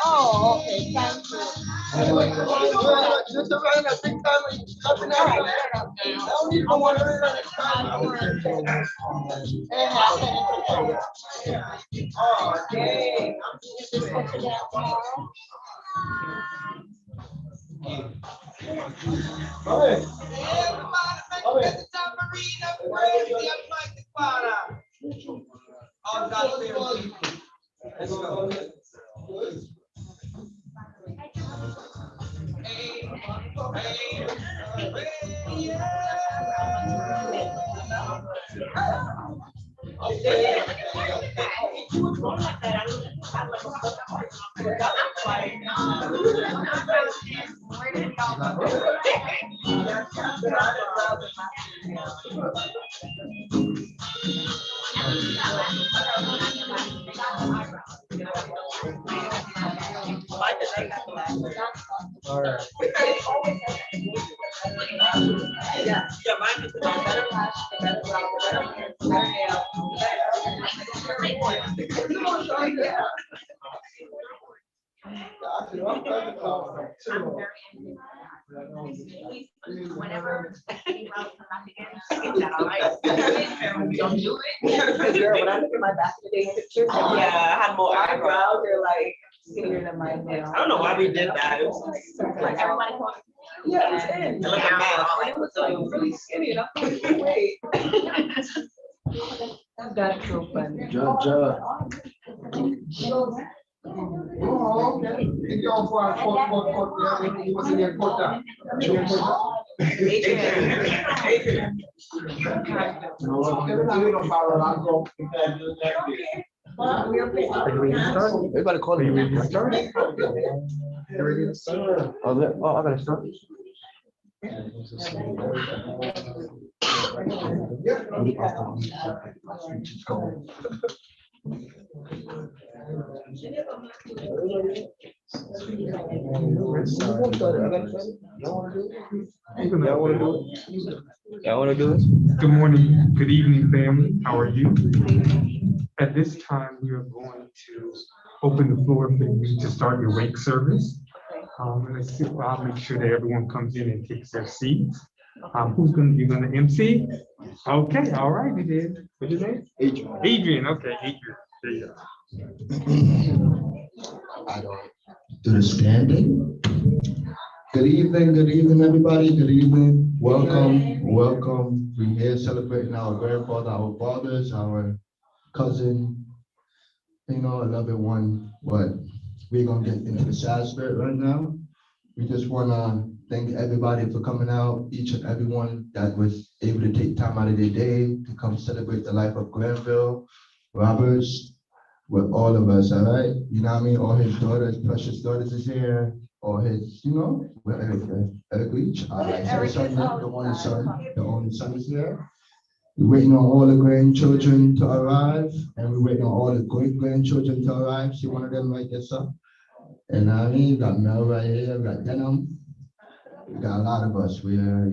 Oh, okay. Thank you. Just around that big time, nothing else. I don't need no one around that time. Oh, dang. All right. Whenever don't do it. Girl, when I look at my back to day pictures, yeah, I had more eyebrows. They're like skinnier than my nails. I don't know why we did that. It was like everybody. Yeah, it was in. Look at mine. It was like really skinny, and I'm like, wait. That's so funny. Oh, okay. If you all for he was in there, put that. Everybody call me. Ready to start? Ready to start? Oh, I gotta start. Good morning, good evening, family. How are you? At this time, we are going to open the floor for you to start your wake service. I'll make sure that everyone comes in and takes their seats. Who's gonna MC? Okay, all right, it is. What's your name? Adrian. Adrian, okay, Adrian. There you go. I don't do the standing. Good evening, everybody. Good evening. Welcome. We're here celebrating our grandfather, our fathers, our cousin, a loved one. But we're gonna get into the sad spirit right now. We just wanna thank everybody for coming out, each and everyone that was able to take time out of their day to come celebrate the life of Granville Roberts with all of us, all right? You know what I mean? All his daughters, precious daughters is here, all his, where Eric Leach, the only son is here. We're waiting on all the grandchildren to arrive, and we're waiting on all the great-grandchildren to arrive. See one of them right there, sir? And I mean, we got Mel right here, we got Denham. We got a lot of us. We're,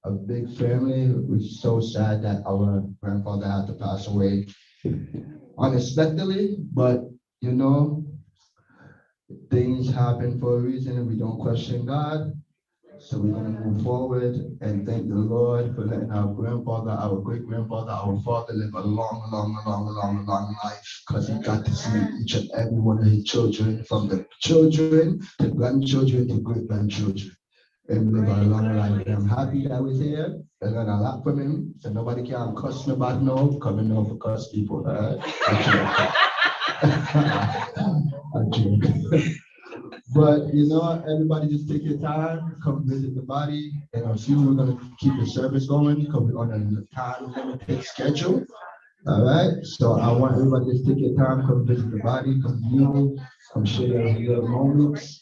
a big family. We're so sad that our grandfather had to pass away unexpectedly, but, things happen for a reason, and we don't question God. So we're going to move forward and thank the Lord for letting our grandfather, our great-grandfather, our father live a long life, because he got to see each and every one of his children, from the children to grandchildren to great-grandchildren, and live a long life. And I'm happy that I was here. I learned a lot from him, so nobody can cuss nobody no, coming over for cuss people. I joke. But everybody just take your time, come visit the body, and I'm sure we're gonna keep the service going because we're on a time limited schedule. All right, so I want everybody to just take your time, come visit the body, come view, come share your moments,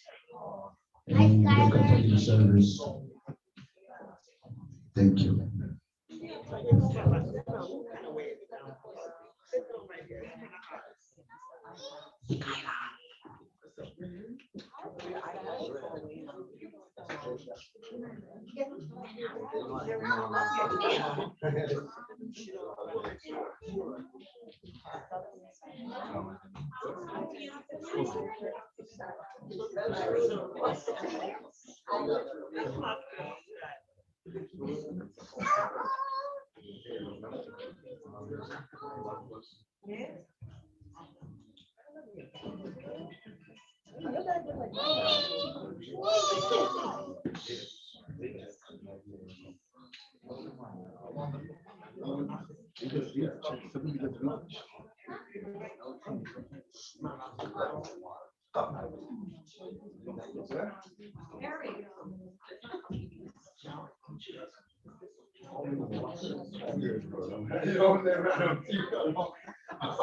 and we're gonna continue the service. Thank you.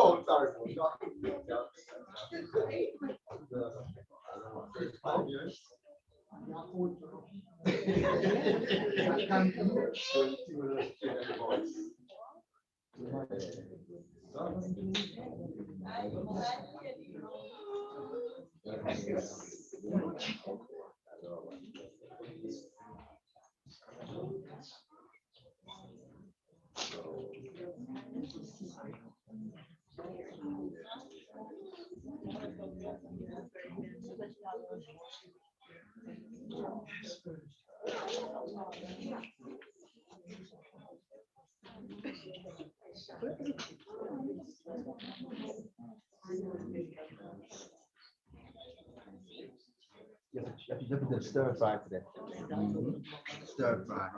Oh, sorry. You have to do stir fry today. Stir fry.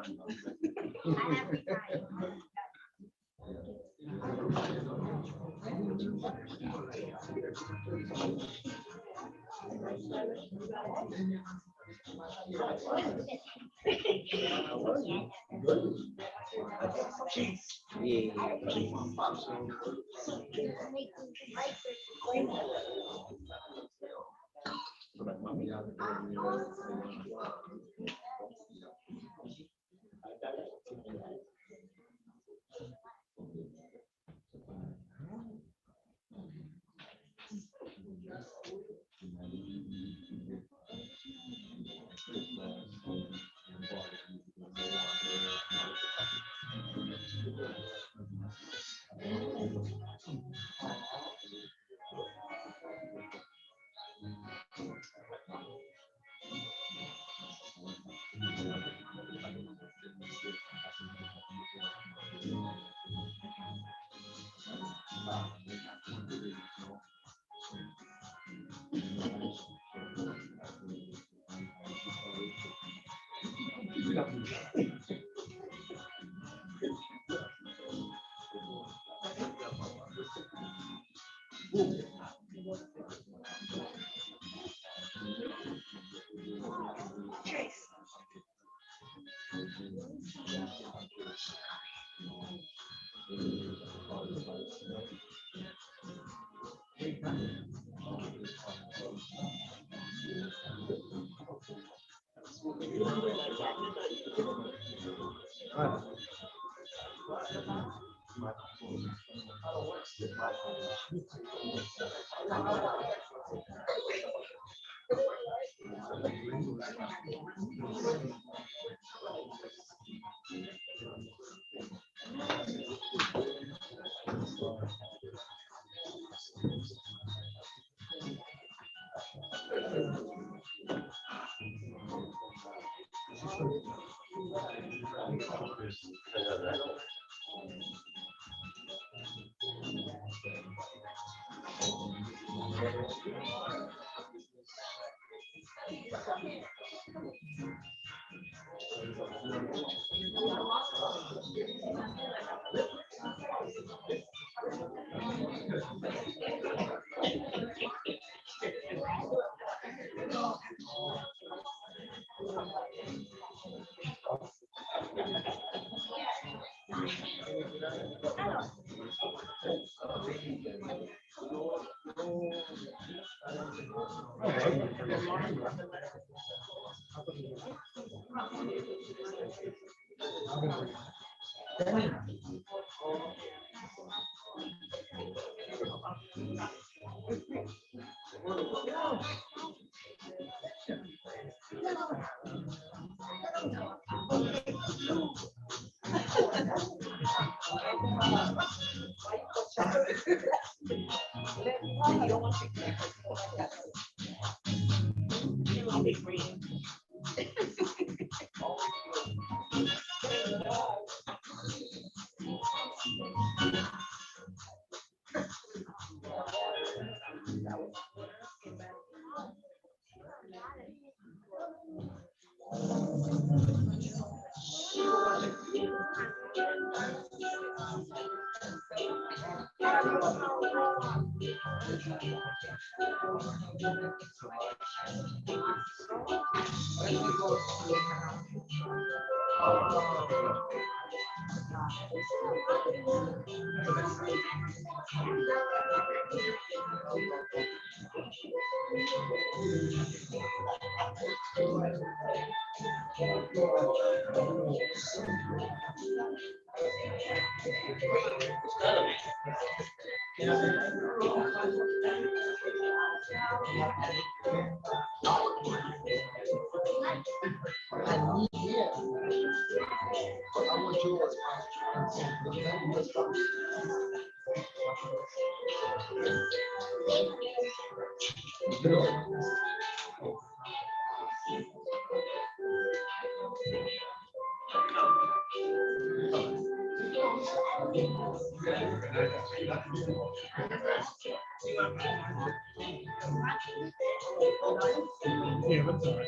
Yeah, that's all right.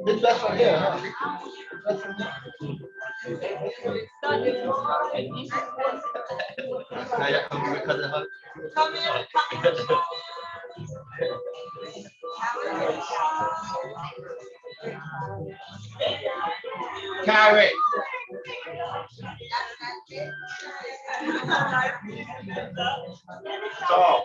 This best one here, huh? Now you're coming with cousin Hug. Carrot. Salt.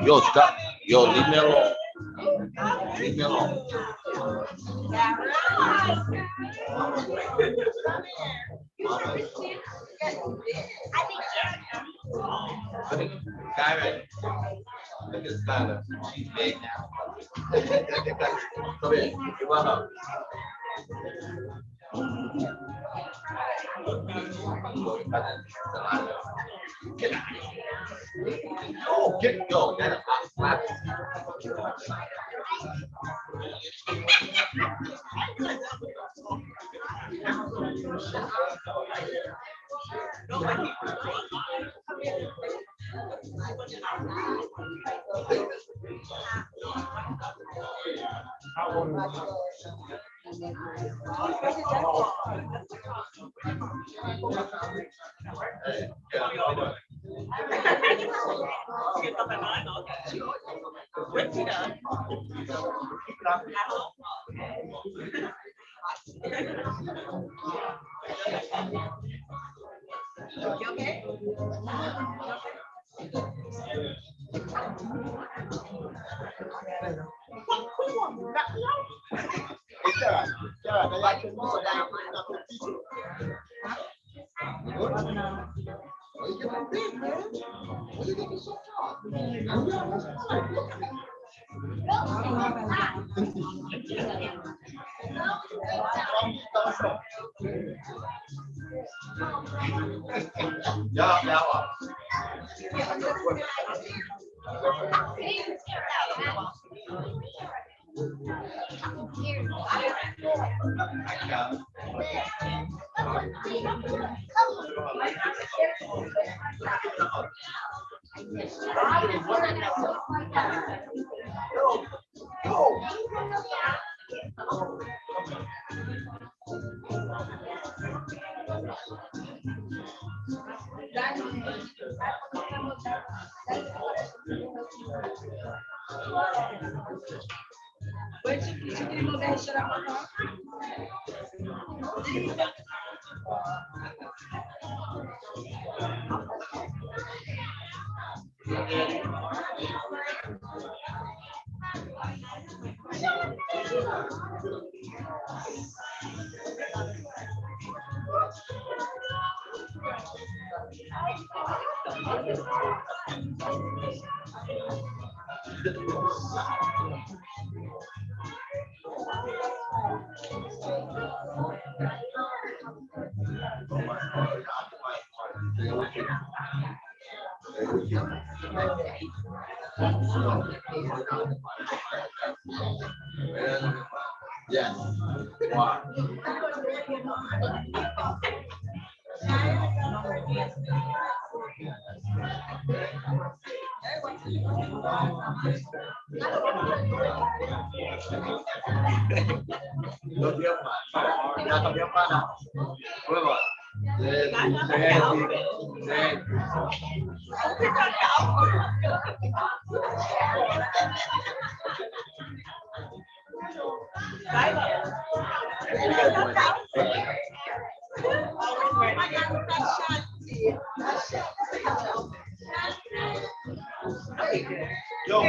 Yo, stop. Yo, leave me alone. Leave me alone. Karen, look at Skylar. She's big now. Come here. Give her a hug. Yo, get yo, that's a slap. Yes. Wow. Cambió ya cambió para nueva. Yo,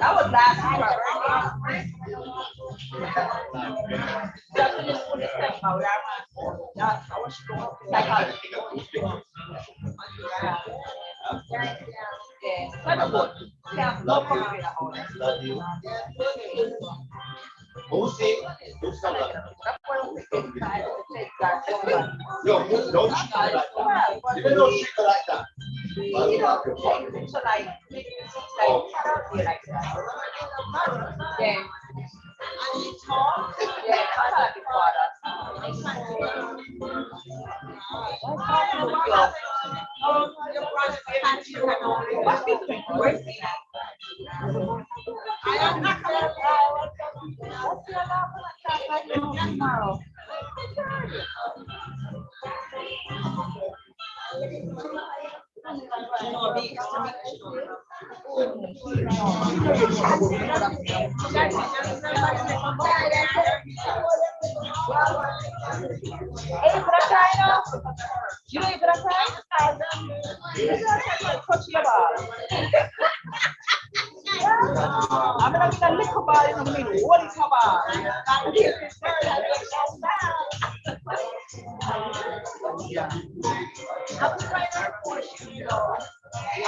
That was last year.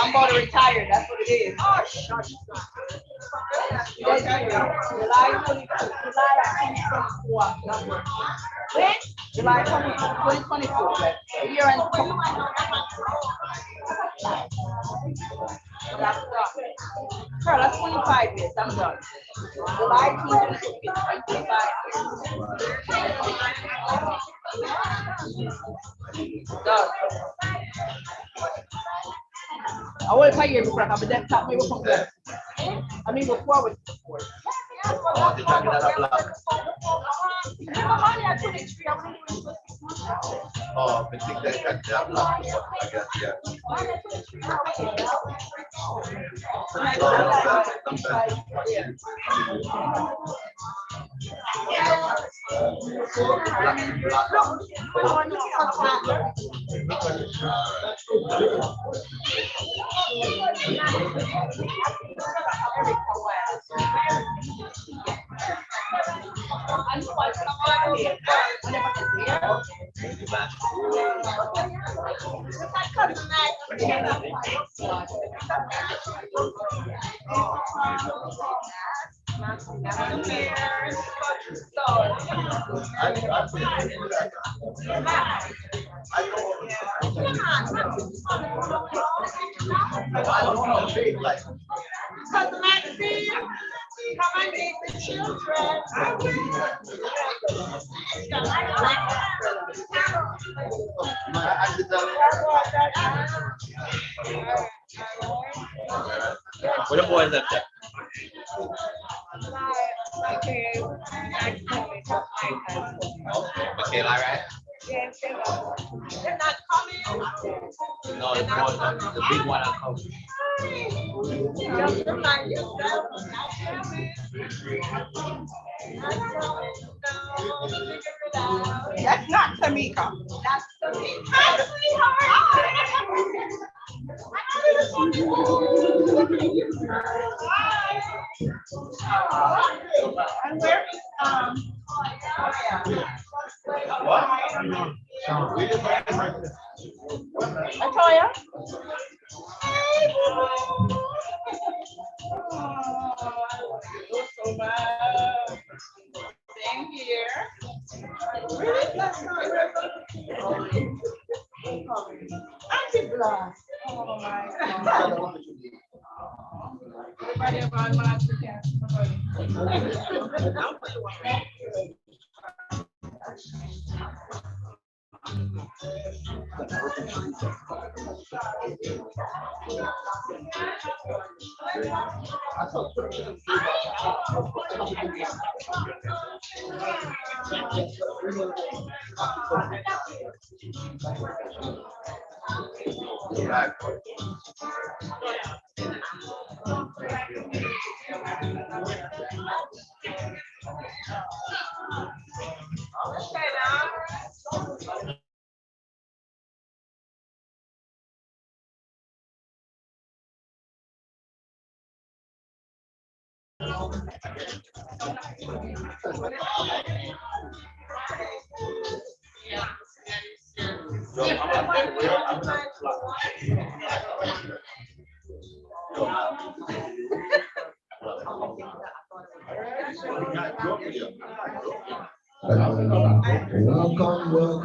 I'm about to retire. That's what it is. Oh, shush. July 22, when? July 2024. Year end. Girl, that's 25 years. I'm done. July 2025. Done. I will tell you before I'm a desktop. Maybe from there. I mean, before with support. Oh, I think that block. I guess, yeah. Where the boys up there? Michaela, right? They're not coming. No, the big one I'm coming. Just remind yourself. That's not Tamika. That's Tamika, and where is Latoya? Same here. Auntie Blah. Oh my God. Everybody around my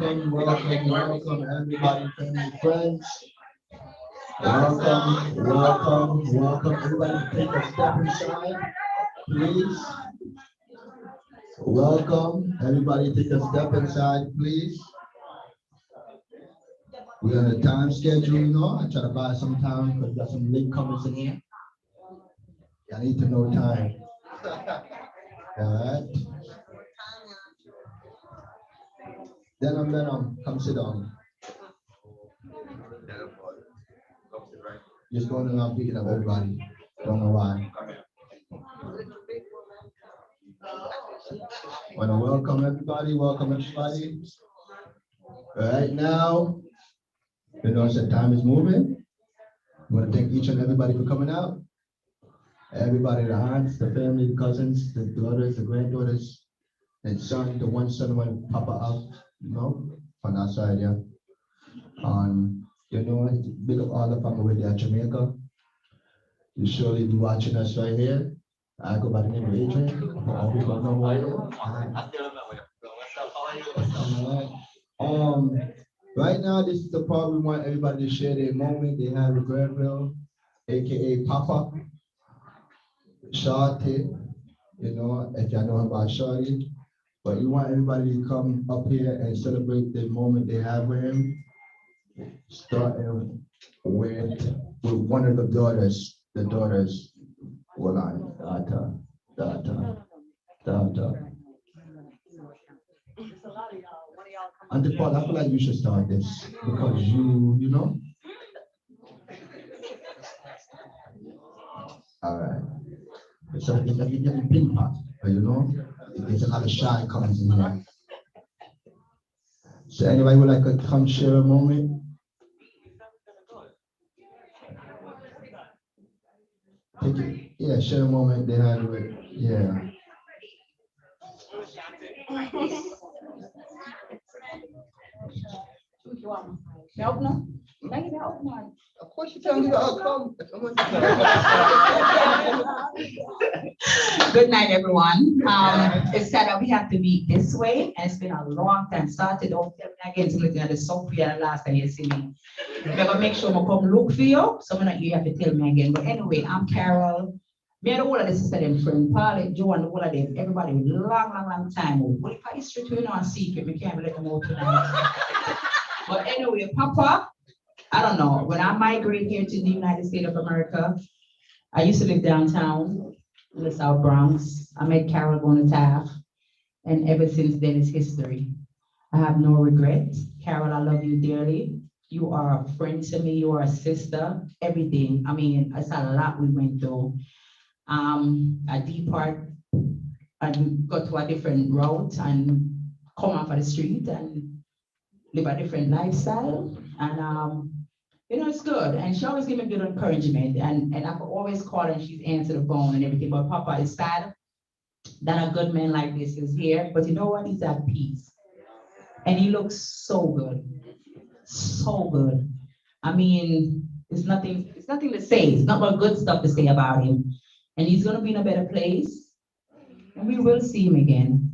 Welcome, everybody, family, friends. Welcome. Everybody take a step inside, please. Welcome. Everybody take a step inside, please. We're on a time schedule, you know. I try to buy some time because got some late comers in here. I need to know time. All right. Then come sit down. Just going around picking up everybody. Don't know why. Want to welcome everybody. Right now, you know, the time is moving. I want to thank each and everybody for coming out. Everybody, the aunts, the family, the cousins, the daughters, the granddaughters, and son, the one son when Papa out, you know, on our side, yeah. You know, big up all the family there at Jamaica. You surely be watching us right here. I go by the name of Adrian. All people know who I am. Right now, this is the part we want everybody to share their moment they have with Granville, aka Papa, Shorty. You know, if y'all know about Shorty, but you want everybody to come up here and celebrate the moment they have with him. Starting with one of the daughters. The daughters were on daughter. Auntie Paul, I feel like you should start this because you know. All right. So it's like you get the pin pot, you know? There's a lot of shy comes in here. So anybody would like to come share a moment? Take it. Yeah, share a moment they had with, yeah. Help no? Help no. Of course you can give it a come. Good night, everyone. It's sad that we have to meet this way, and it's been a long time. Started off again something at the Sophia last time you see me. I'm gonna make sure I come look for you, so you have to tell me again. But anyway, I'm Carol. Me and all of the sister them friend, Polly, Joe, and all of them, everybody with long time. What if I history to you know a secret? We can't let them out tonight. But anyway, Papa, I don't know. When I migrated here to the United States of America, I used to live downtown in the South Bronx. I met Carol going to Taft, and ever since then it's history. I have no regret. Carol, I love you dearly. You are a friend to me. You are a sister. Everything. I mean, it's a lot we went through. I depart and go to a different route and come off of the street and live a different lifestyle. And it's good. And she always give me good encouragement. And I could always call her and she's answered the phone and everything. But Papa, is sad that a good man like this is here. But you know what? He's at peace. And he looks so good. So good. I mean, it's nothing to say. It's not but good stuff to say about him. And he's gonna be in a better place. And we will see him again.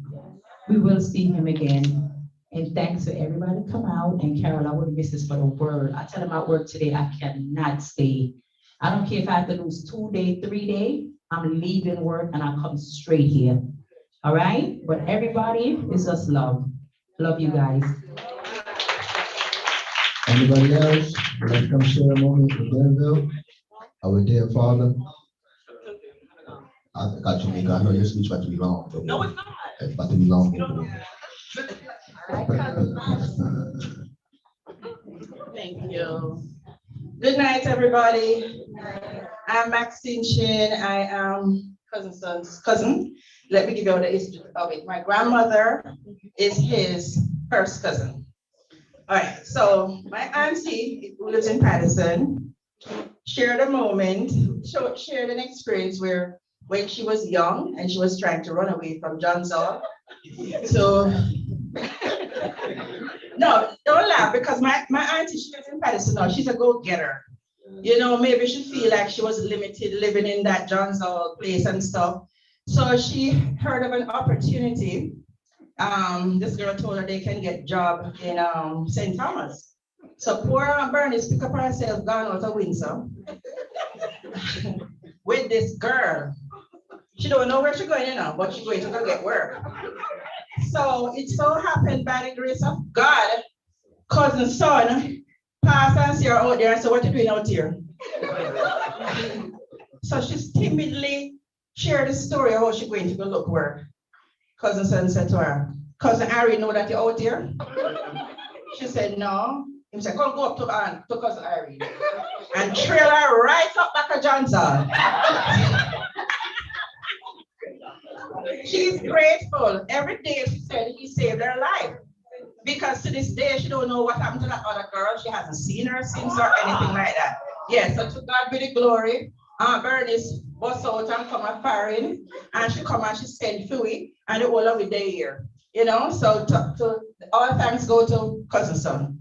We will see him again. And thanks for everybody come out. And Carol, I wouldn't miss this for the world. I tell him at work today, I cannot stay. I don't care if I have to lose 2 days, 3 days. I'm leaving work and I come straight here. All right? But everybody is just love. Love you guys. Anybody else would like to come share a moment with Granville? Our dear father. I got you, Mika. I know your speech about to be long. No, it's not. It's about to be long. Thank you. Good night, everybody. I'm Maxine Shin. I am cousin's cousin. Let me give you the history of it. My grandmother is his first cousin. All right, so my auntie, who lives in Patterson, shared a moment, shared an experience where when she was young and she was trying to run away from John's Hall. So, no, don't laugh, because my auntie, she lives in Patterson now. She's a go-getter. You know, maybe she feel like she was limited living in that John's Hall place and stuff. So she heard of an opportunity. This girl told her they can get a job in St. Thomas. So poor Aunt Bernice pick up herself, gone out of Windsor with this girl. She don't know where she's going now, but she's going to go get work. So it so happened by the grace of God, cousin's son passed and see her out there and said, "What are you doing out here?" So she's timidly shared the story of how she's going to go look work. Cousin son said to her, "Cousin Harry, know that you're out here?" She said, "No." He said, "Come go up to Cousin Harry and trail her right up back to Johnson." She's grateful. Every day she said he saved her life. Because to this day, she don't know what happened to that other girl. She hasn't seen her since or anything like that. Yeah, so to God be the glory. Aunt Bernice bust out and come and firing, and she come and she sent Fui, and the whole of it day here. You know, so to all thanks go to cousin son.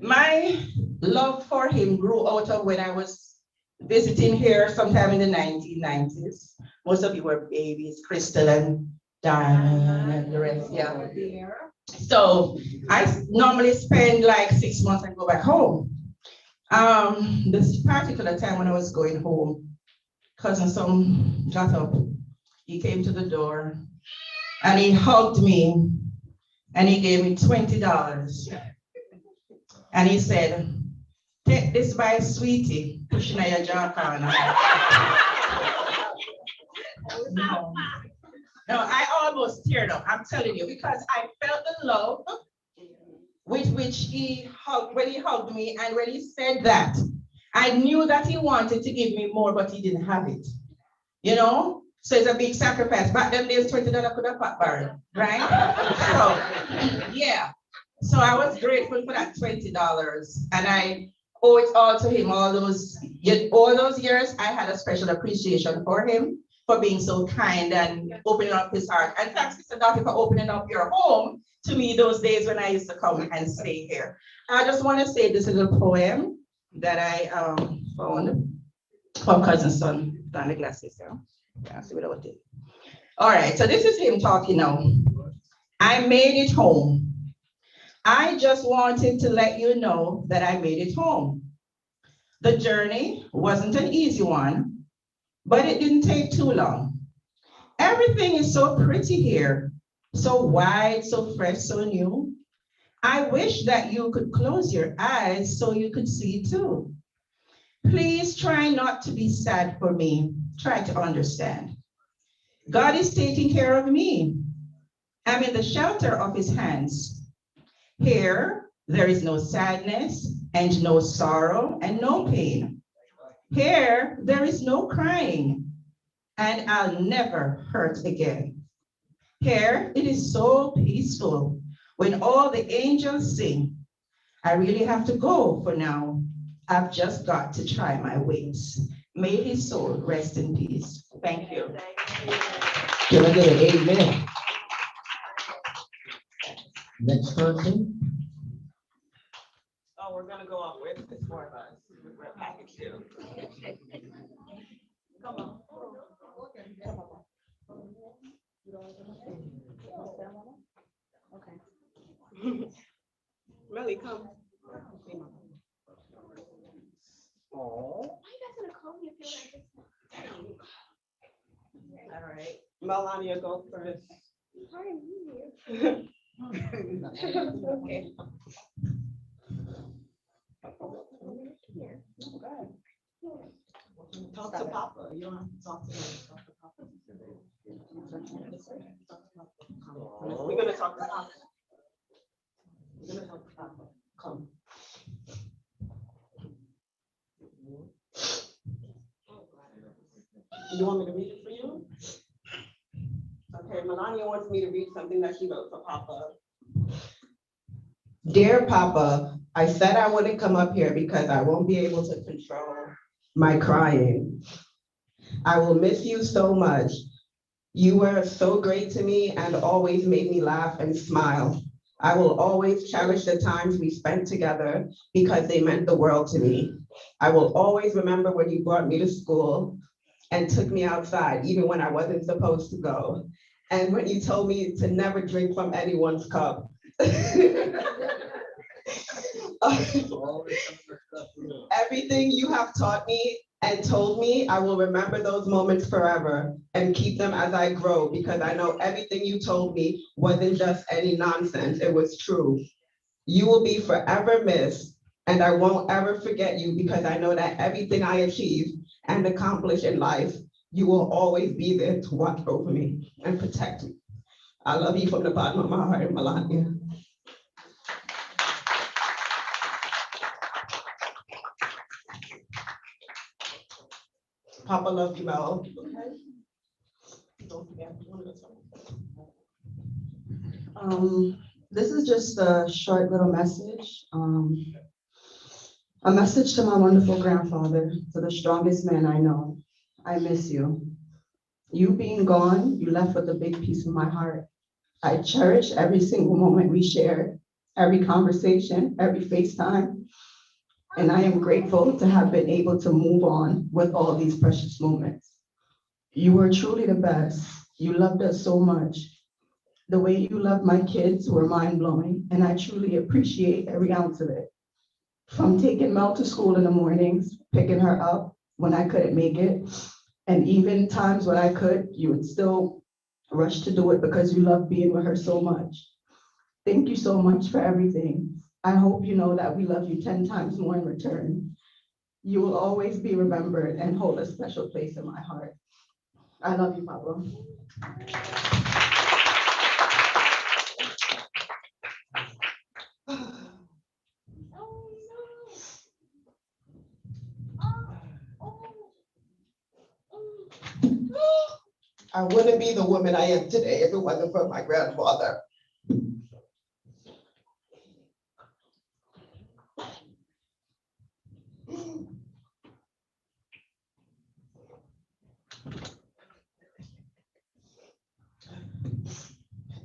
My love for him grew out of when I was visiting here sometime in the 1990s. Most of you were babies, Crystal and Diamond and the rest, yeah. So I normally spend like 6 months and go back home. This particular time when I was going home, cousin son got up, he came to the door and he hugged me and he gave me $20. And he said, "Take this by sweetie, pushing at your jaw corner." No, I almost teared up, I'm telling you, because I felt the love with which he hugged, when he hugged me, and when he said that, I knew that he wanted to give me more, but he didn't have it. you know? So it's a big sacrifice. Back then, there's $20 could have pot barrel, right? So, yeah. So I was grateful for that $20. And I owe it all to him. All those years, I had a special appreciation for him for being so kind and opening up his heart. And thanks, Sister Dottie, for opening up your home to me those days when I used to come and stay here. I just want to say this little poem that I found from cousin's son, down the glasses. Yeah, see what I did. All right, so this is him talking now. I made it home. I just wanted to let you know that I made it home. The journey wasn't an easy one, but it didn't take too long. Everything is so pretty here, so wide, so fresh, so new. I wish that you could close your eyes so you could see too. Please try not to be sad for me. Try to understand. God is taking care of me. I'm in the shelter of his hands. Here, there is no sadness and no sorrow and no pain. Here, there is no crying, and I'll never hurt again. Here, it is so peaceful when all the angels sing. I really have to go for now. I've just got to try my wings. May his soul rest in peace. Thank you. Can I get an amen? Next person. Oh, we're gonna go off with this more of us. We're a package too. Come on. Okay. Melly, come. Oh. All right. Melania, go first. Okay. Talk to Papa. You don't have to talk to him. Talk to Papa. We're gonna talk to Papa. We're gonna talk to Papa. Come. You want me to read it for you? Okay, Melania wants me to read something that she wrote for Papa. Dear Papa, I said I wouldn't come up here because I won't be able to control my crying. I will miss you so much. You were so great to me and always made me laugh and smile. I will always cherish the times we spent together because they meant the world to me. I will always remember when you brought me to school and took me outside, even when I wasn't supposed to go. And when you told me to never drink from anyone's cup. Everything you have taught me and told me, I will remember those moments forever and keep them as I grow, because I know everything you told me wasn't just any nonsense, it was true. You will be forever missed, and I won't ever forget you because I know that everything I achieve and accomplish in life, you will always be there to watch over me and protect me. I love you from the bottom of my heart, Melania. Papa love you, Mel. Don't forget. This is just a short little message. A message to my wonderful grandfather, to the strongest man I know. I miss you. You being gone, you left with a big piece of my heart. I cherish every single moment we shared, every conversation, every FaceTime. And I am grateful to have been able to move on with all these precious moments. You were truly the best. You loved us so much. The way you loved my kids were mind-blowing, and I truly appreciate every ounce of it. From taking Mel to school in the mornings, picking her up when I couldn't make it, and even times when I could, you would still rush to do it because you loved being with her so much. Thank you so much for everything. I hope you know that we love you 10 times more in return. You will always be remembered and hold a special place in my heart. I love you, Papa. I wouldn't be the woman I am today if it wasn't for my grandfather.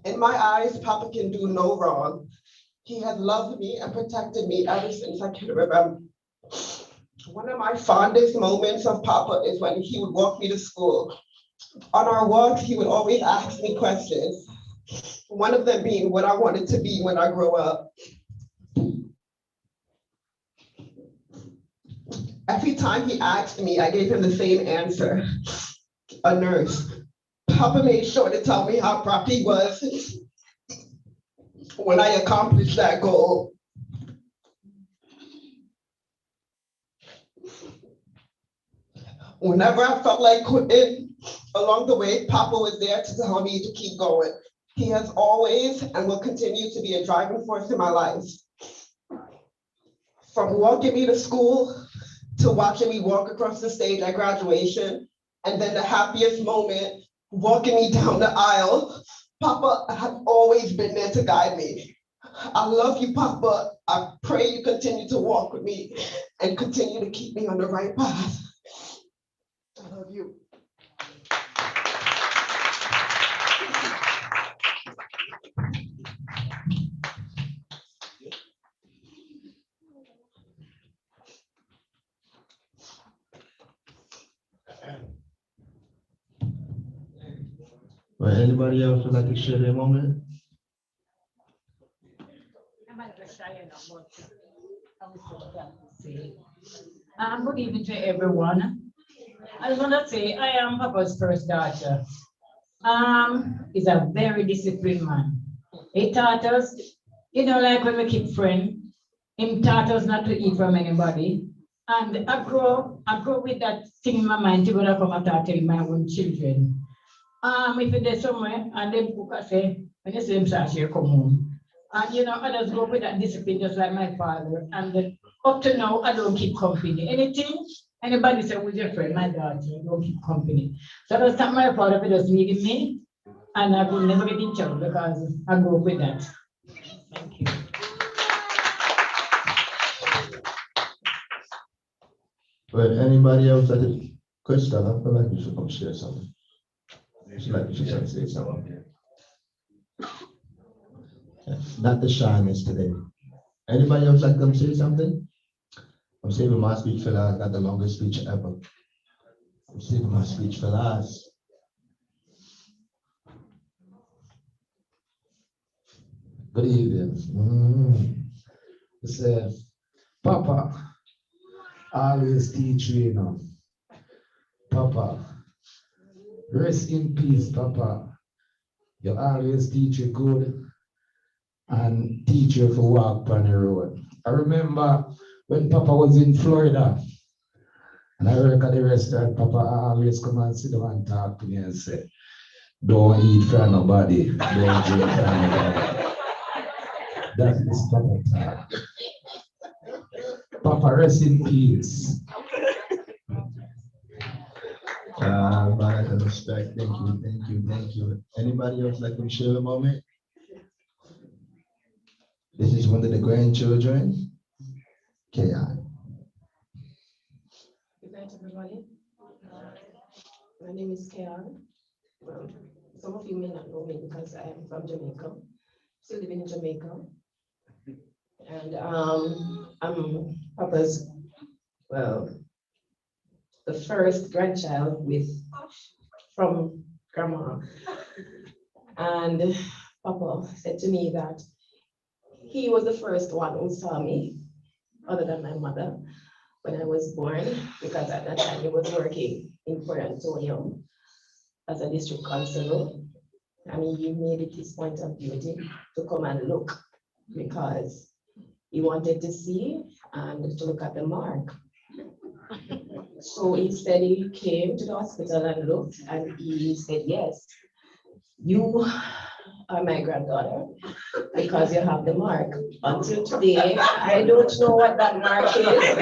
In my eyes, Papa can do no wrong. He has loved me and protected me ever since I can remember. One of my fondest moments of Papa is when he would walk me to school. On our walks, he would always ask me questions. One of them being what I wanted to be when I grow up. Every time he asked me, I gave him the same answer, a nurse. Papa made sure to tell me how proud he was when I accomplished that goal. Whenever I felt like quitting along the way, Papa was there to tell me to keep going. He has always and will continue to be a driving force in my life. From walking me to school to watching me walk across the stage at graduation, and then the happiest moment, walking me down the aisle, Papa has always been there to guide me. I love you, Papa. I pray you continue to walk with me and continue to keep me on the right path. I love you. Well, anybody else would like to share their moment? Good evening to everyone. I just want to say I am Papa's first daughter. He's a very disciplined man. He taught us, like when we keep friends, he taught us not to eat from anybody. And I grow with that thing in my mind to go to come and start telling my own children. If they're somewhere and they book, I say, when you see them start here, come home. And others go with that discipline just like my father. And up to now, I don't keep company. Anybody say with your friend, my daughter, don't keep company. So that's not my father for just leaving me. And I will never get in trouble because I grew up with that. Thank you. Well, anybody else like to, Krista, I feel like you should come share something. I feel like you should say something. Not the shyness today. Anybody else like to come say something? I'm saving my speech for last, not the longest speech ever. I'm saving my speech for last. Good evening. It says, Papa, always teach you, Papa, rest in peace, Papa. You always teach you good and teach you to walk on the road. I remember when Papa was in Florida and I work at the restaurant, Papa always come and sit down and talk to me and say, don't eat for nobody, don't drink for nobody. That is Papa talk. Papa, rest in peace. But respect, thank you. Anybody else like to share a moment? This is one of the grandchildren. K.I. Good night, everybody. My name is K.I. Well, some of you may not know me because I am from Jamaica, still living in Jamaica. And I'm Papa's, the first grandchild from Grandma. And Papa said to me that he was the first one who saw me, other than my mother, when I was born, because at that time he was working in Port Antonio as a district constable. And he made it his point of duty to come and look because he wanted to see and to look at the mark. So he said he came to the hospital and looked, and he said, yes, you are my granddaughter because you have the mark. Until today, I don't know what that mark is.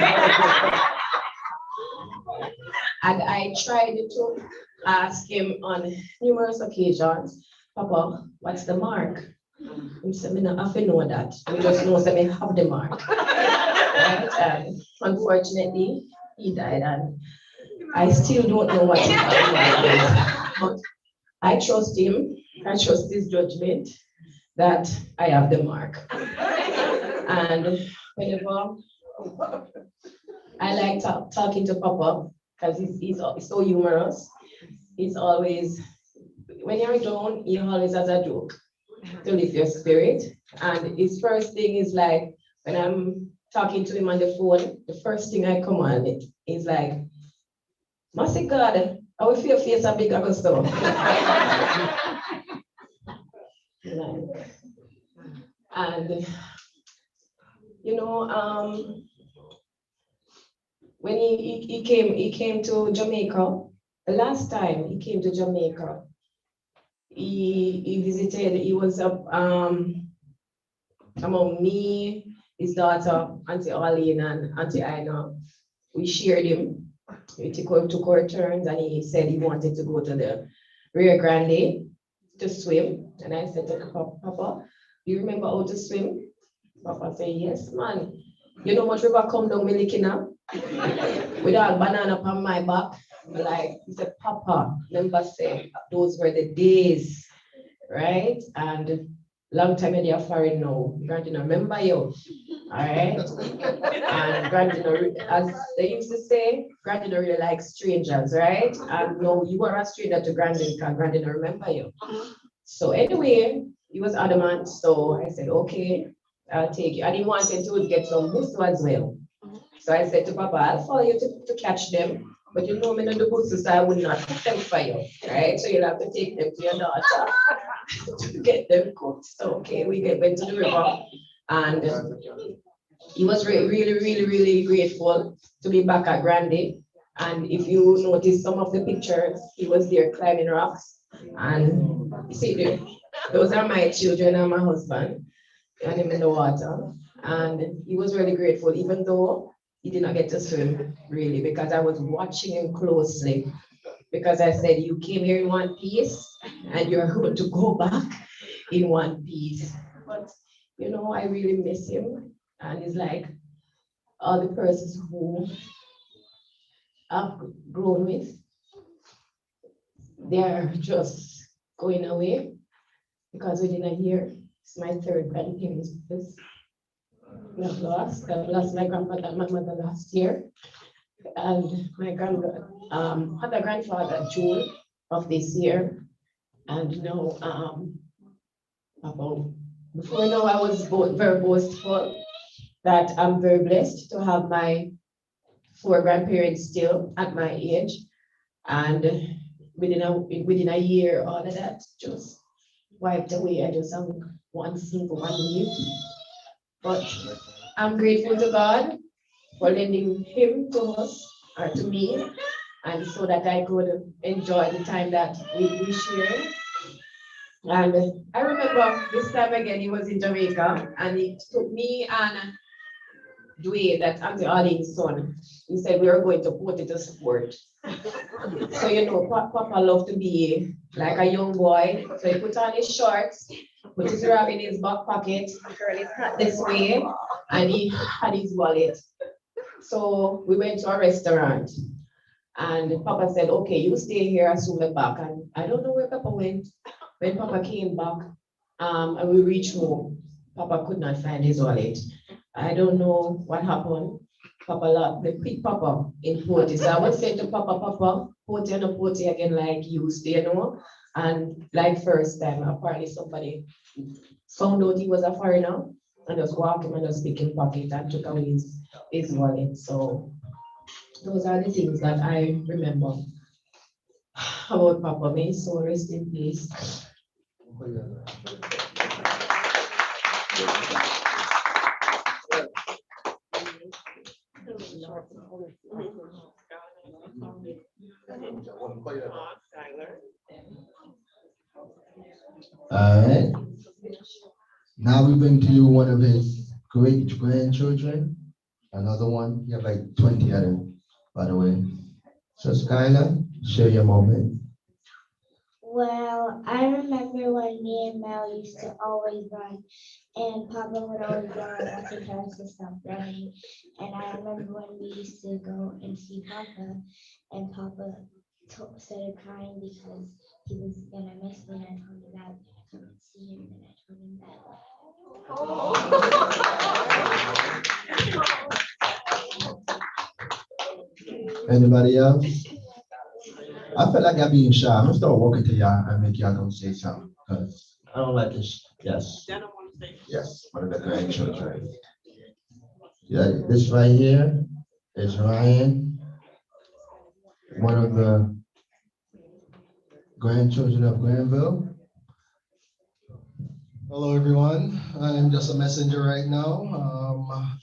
And I tried to asked him on numerous occasions, Papa, what's the mark? He said, I don't have to know that. I just know that I have the mark. Right? And unfortunately, he died, and I still don't know what he has. But I trust him. I trust his judgment that I have the mark. And whenever I like talking to Papa, because he's so humorous. He's always, when you're down, he always has a joke to lift your spirit. And his first thing is like, when I'm talking to him on the phone, the first thing I command it is like, Mercy God, I will feel your face a big of stuff. And you know, when he came to Jamaica, the last time he came to Jamaica, he visited, he was among me, his daughter, Auntie Arlene and Auntie Ina. We shared him. We took our turns, and he said he wanted to go to the Rio Grande to swim. And I said to Papa, do you remember how to swim? Papa said, yes, man. You know what river come down Milikina? With all banana on my back. Like, he said, Papa, remember say, those were the days, right? And long time in the foreign now. Granted, remember you, all right? And granted, as they used to say, granted, really like strangers, right? And no, you were a stranger to Granddad because Granddad remember you. So anyway, he was adamant. So I said, okay, I'll take you. And he wanted to get some musu as well. So I said to Papa, I'll follow you to catch them. But you know me not the musu, so I would not cook them for you, right? So you'll have to take them to your daughter to get them cooked. So okay, went to the river, and he was really grateful to be back at Grande. And if you notice some of the pictures, he was there climbing rocks. And you see, those are my children and my husband, and him in the water. And he was really grateful, even though he did not get to swim, really, because I was watching him closely. Because I said, you came here in one piece, and you're going to go back in one piece. But, you know, I really miss him. And it's like all the persons who I've grown with, they're just going away, because within a year, it's my third grandparents. I've lost my grandfather and my mother last year, and my other grandfather June of this year, and now before now I was very boastful that I'm very blessed to have my 4 grandparents still at my age, and within a year all of that just wiped away. I just have one single one leave. But I'm grateful to God for lending him to us, or to me, and so that I could enjoy the time that we shared. And I remember this time again, he was in Jamaica, and he took me and Dwayne, that's Auntie Arlene's son. He said we were going to put it to sport. So, you know, Papa loved to be like a young boy. So he put on his shorts, put his rag in his back pocket, curl his hat this way, and he had his wallet. So we went to a restaurant, and Papa said, okay, you stay here, I'll soon be back. And I don't know where Papa went. When Papa came back, and we reached home, Papa could not find his wallet. I don't know what happened. Papa, they picked Papa in Porty. So I was saying to Papa, Porty and Porty again, like you stay, you know? And like first time, apparently somebody found out he was a foreigner and just walked him and just picking pocket and took away his wallet. So those are the things that I remember about Papa. May his soul rest in peace. All right. Now we bring to you one of his great grandchildren. Another one. You have like 20 of them, by the way. So Skylar, share your moment. Well, I remember when me and Mel used to always run, and Papa would always yell at us and tell us to stop running. And I remember when we used to go and see Papa, and Papa started crying because he was gonna miss me, and I told him that I couldn't see him, and I told him that. Anybody else? I feel like I'm being shy. I'm gonna start walking to y'all and make y'all don't say something, because I don't like this. Yes. Yes, one of the grandchildren. Yeah, this right here is Ryan, one of the grandchildren of Granville. Hello, everyone. I'm just a messenger right now.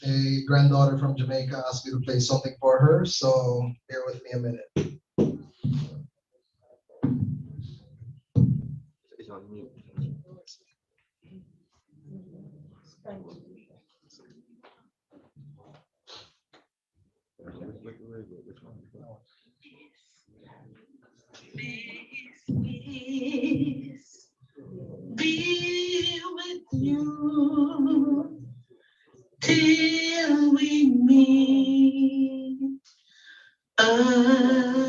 A granddaughter from Jamaica asked me to play something for her, so bear with me a minute. It's on mute. Peace be with you till we meet again.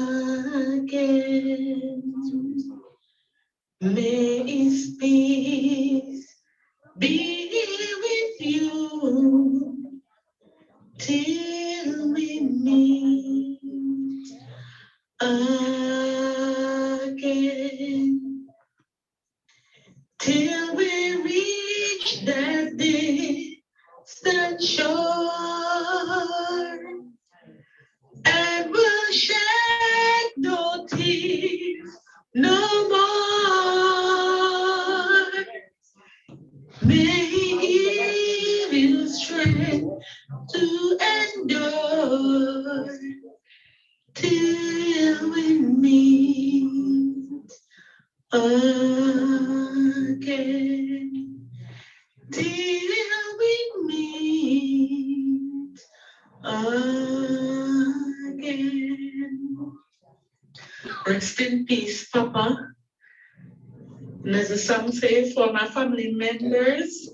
May His peace be with you till we meet again. Till we reach that distant shore, and we'll shed no tears no more. May He give you strength to endure till we meet again. Till we meet again. Rest in peace, Papa. And as the song says, for my family members,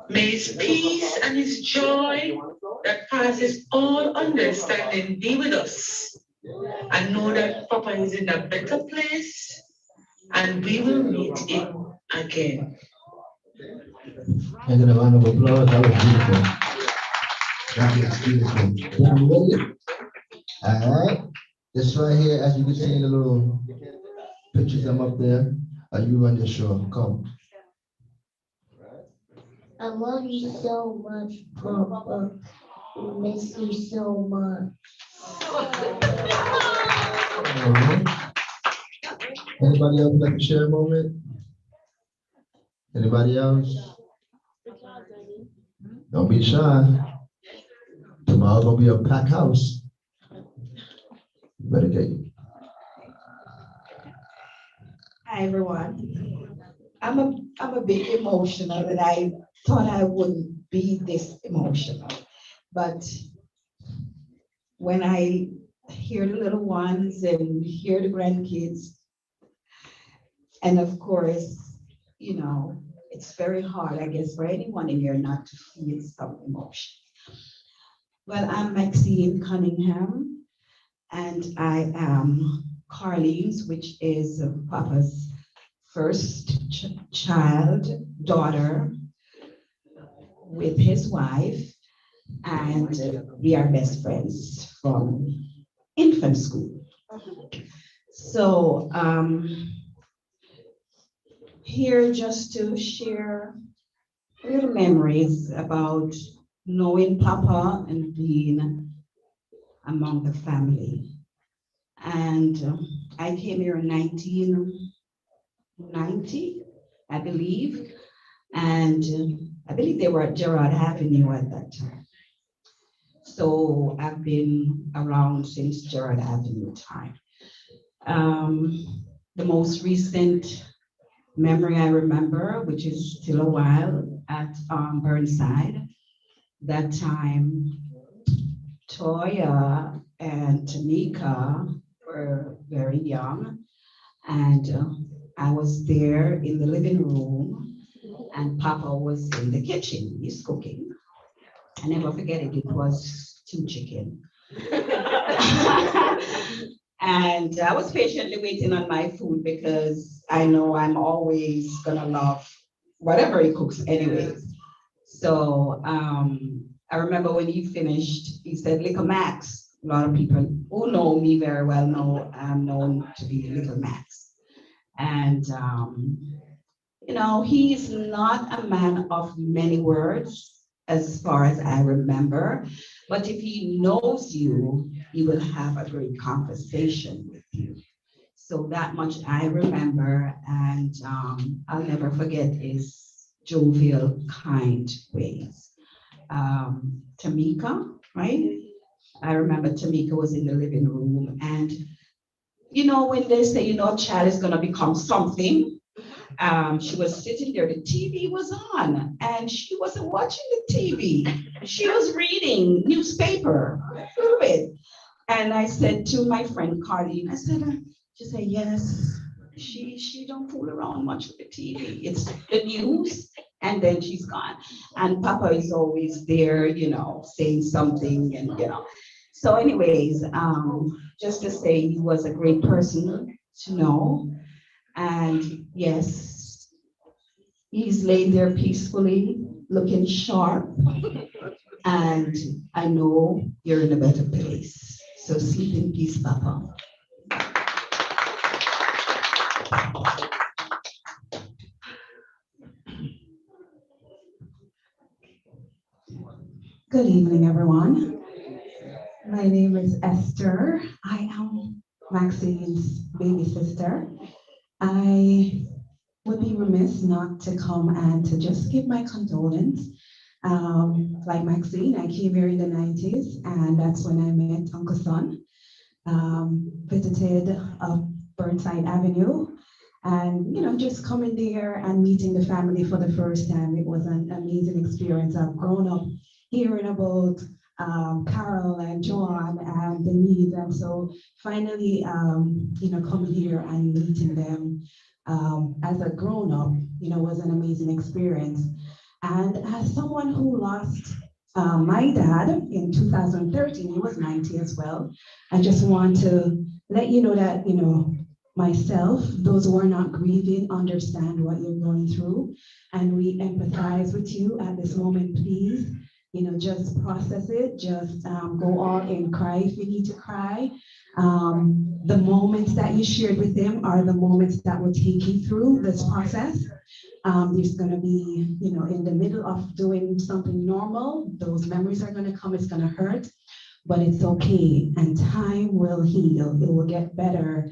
may His peace and His joy that passes all understanding be with us. And know that Papa is in a better place, and we will meet Him again. Can I get a round of applause? That was beautiful. That was beautiful. Are you ready? All right. This right here, as you can see in the little pictures I'm up there, are you run the show? Come. I love you so much, Papa. I miss you so much. Anybody else like to share a moment? Anybody else? Don't be shy. Tomorrow gonna be a packed house. You better get you. Hi, everyone. I'm a bit emotional, and I thought I wouldn't be this emotional. But when I hear the little ones and hear the grandkids, and of course, you know, it's very hard, I guess, for anyone in here not to feel some emotion. Well, I'm Maxine Cunningham, and I am Carlene's, which is Papa's first daughter with his wife, and we are best friends from infant school. So here just to share little memories about knowing Papa and being among the family. And I came here in 1990, I believe, and I believe they were at Gerard Avenue at that time. So I've been around since Gerard Avenue time. The most recent memory I remember, which is still a while, at Burnside. That time, Toya and Tanika were very young, and I was there in the living room and Papa was in the kitchen, he's cooking. I never forget it, it was stew chicken. And I was patiently waiting on my food because I know I'm always gonna love whatever he cooks anyways. So I remember when he finished, he said, Little Max. A lot of people who know me very well know I'm known to be Little Max. And, you know, he's not a man of many words as far as I remember, but if he knows you, he will have a great conversation with you. So that much I remember, and I'll never forget his jovial, kind ways. Tamika, right? I remember Tamika was in the living room, and you know, when they say, you know, a child is gonna become something, she was sitting there, the TV was on, and she wasn't watching the TV. She was reading newspaper through it. And I said to my friend Carlene, I said, she said, yes, she don't fool around much with the TV. It's the news, and then she's gone. And Papa is always there, you know, saying something, and you know. So anyways, just to say he was a great person to know. And yes, he's laid there peacefully, looking sharp. And I know you're in a better place. So sleep in peace, Papa. Good evening, everyone. My name is Esther. I am Maxine's baby sister. I would be remiss not to come and to just give my condolence. Like Maxine, I came here in the 90s, and that's when I met Uncle Son. Visited Burnside Avenue, and you know, just coming there and meeting the family for the first time, it was an amazing experience. I've grown up hearing about Carol and Joan and Denise, and so finally, you know, coming here and meeting them as a grown up, you know, was an amazing experience. And as someone who lost my dad in 2013, he was 90 as well. I just want to let you know that, you know, myself, those who are not grieving, understand what you're going through, and we empathize with you at this moment. Please, you know, just process it, just go all in, cry if you need to cry. The moments that you shared with them are the moments that will take you through this process. There's going to be, you know, in the middle of doing something normal, those memories are going to come, it's going to hurt, but it's okay, and time will heal, it will get better.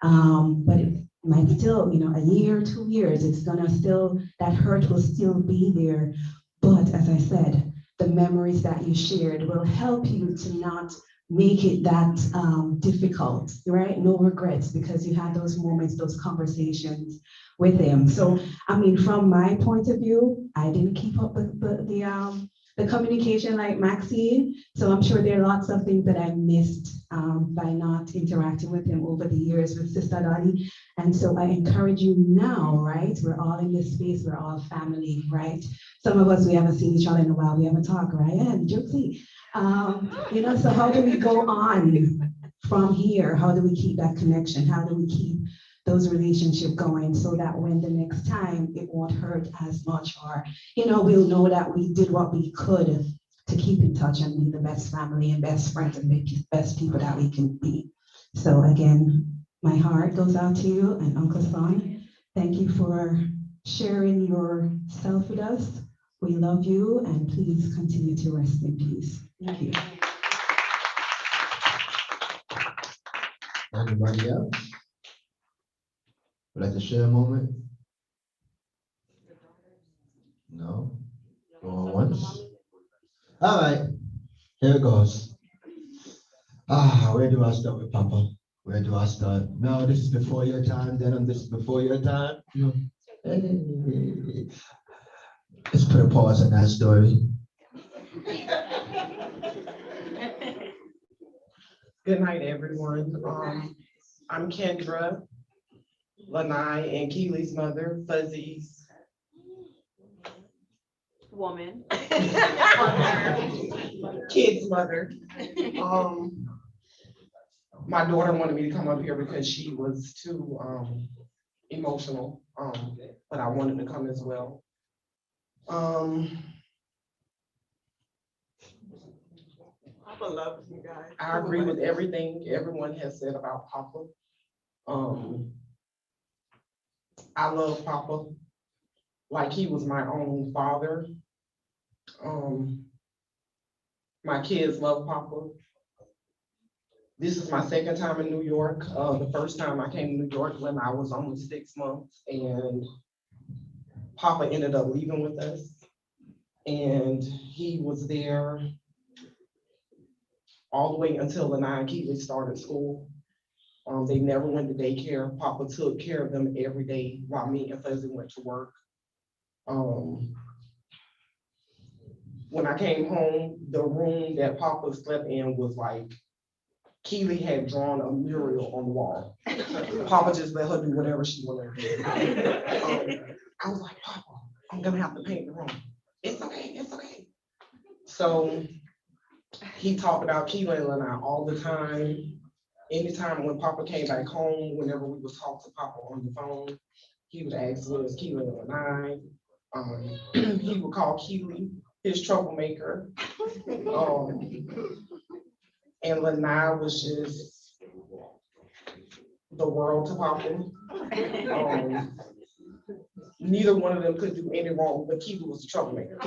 But it might still, you know, a year, 2 years, it's going to still, that hurt will still be there. But as I said, the memories that you shared will help you to not make it that difficult, right? No regrets, because you had those moments, those conversations with him. So, I mean, from my point of view, I didn't keep up with the communication like Maxine. So I'm sure there are lots of things that I missed by not interacting with him over the years with Sister Dottie. And so I encourage you now, right? We're all in this space, we're all family, right? Some of us, we haven't seen each other in a while, we haven't talked, right? And Josie, you know, so how do we go on from here? How do we keep that connection? How do we keep those relationships going so that when the next time it won't hurt as much, or, you know, we'll know that we did what we could to keep in touch and be the best family and best friends and the best people that we can be. So again, my heart goes out to you and Uncle Son. Thank you for sharing yourself with us. We love you, and please continue to rest in peace. Thank you. Anybody else? Would like to share a moment? No? Going once? All right, here it goes. Where do I start with Papa? Where do I start? No, this is before your time, then this is before your time. No. Hey. Let's put a pause on that story. Good night, everyone. I'm Kendra. Lanai and Keely's mother, Fuzzy's Woman. kid's mother. My daughter wanted me to come up here because she was too emotional, but I wanted to come as well. Papa loves you guys. I agree with everything everyone has said about Papa. I love Papa like he was my own father. My kids love Papa. This is my second time in New York. The first time I came to New York when I was only 6 months, and Papa ended up leaving with us. And he was there all the way until Lanai and Keely started school. They never went to daycare. Papa took care of them every day while me and Fuzzy went to work. When I came home, the room that Papa slept in was like, Keely had drawn a mural on the wall. Papa just let her do whatever she wanted to do. I was like, Papa, I'm gonna have to paint the room. It's okay, it's okay. So he talked about Keely and Lanai all the time. Anytime when Papa came back home, whenever we would talk to Papa on the phone, he would ask, where's Keely and Lanai? He would call Keely his troublemaker. And Lanai was just the world to Papa. Neither one of them could do any wrong, but Keely was the troublemaker.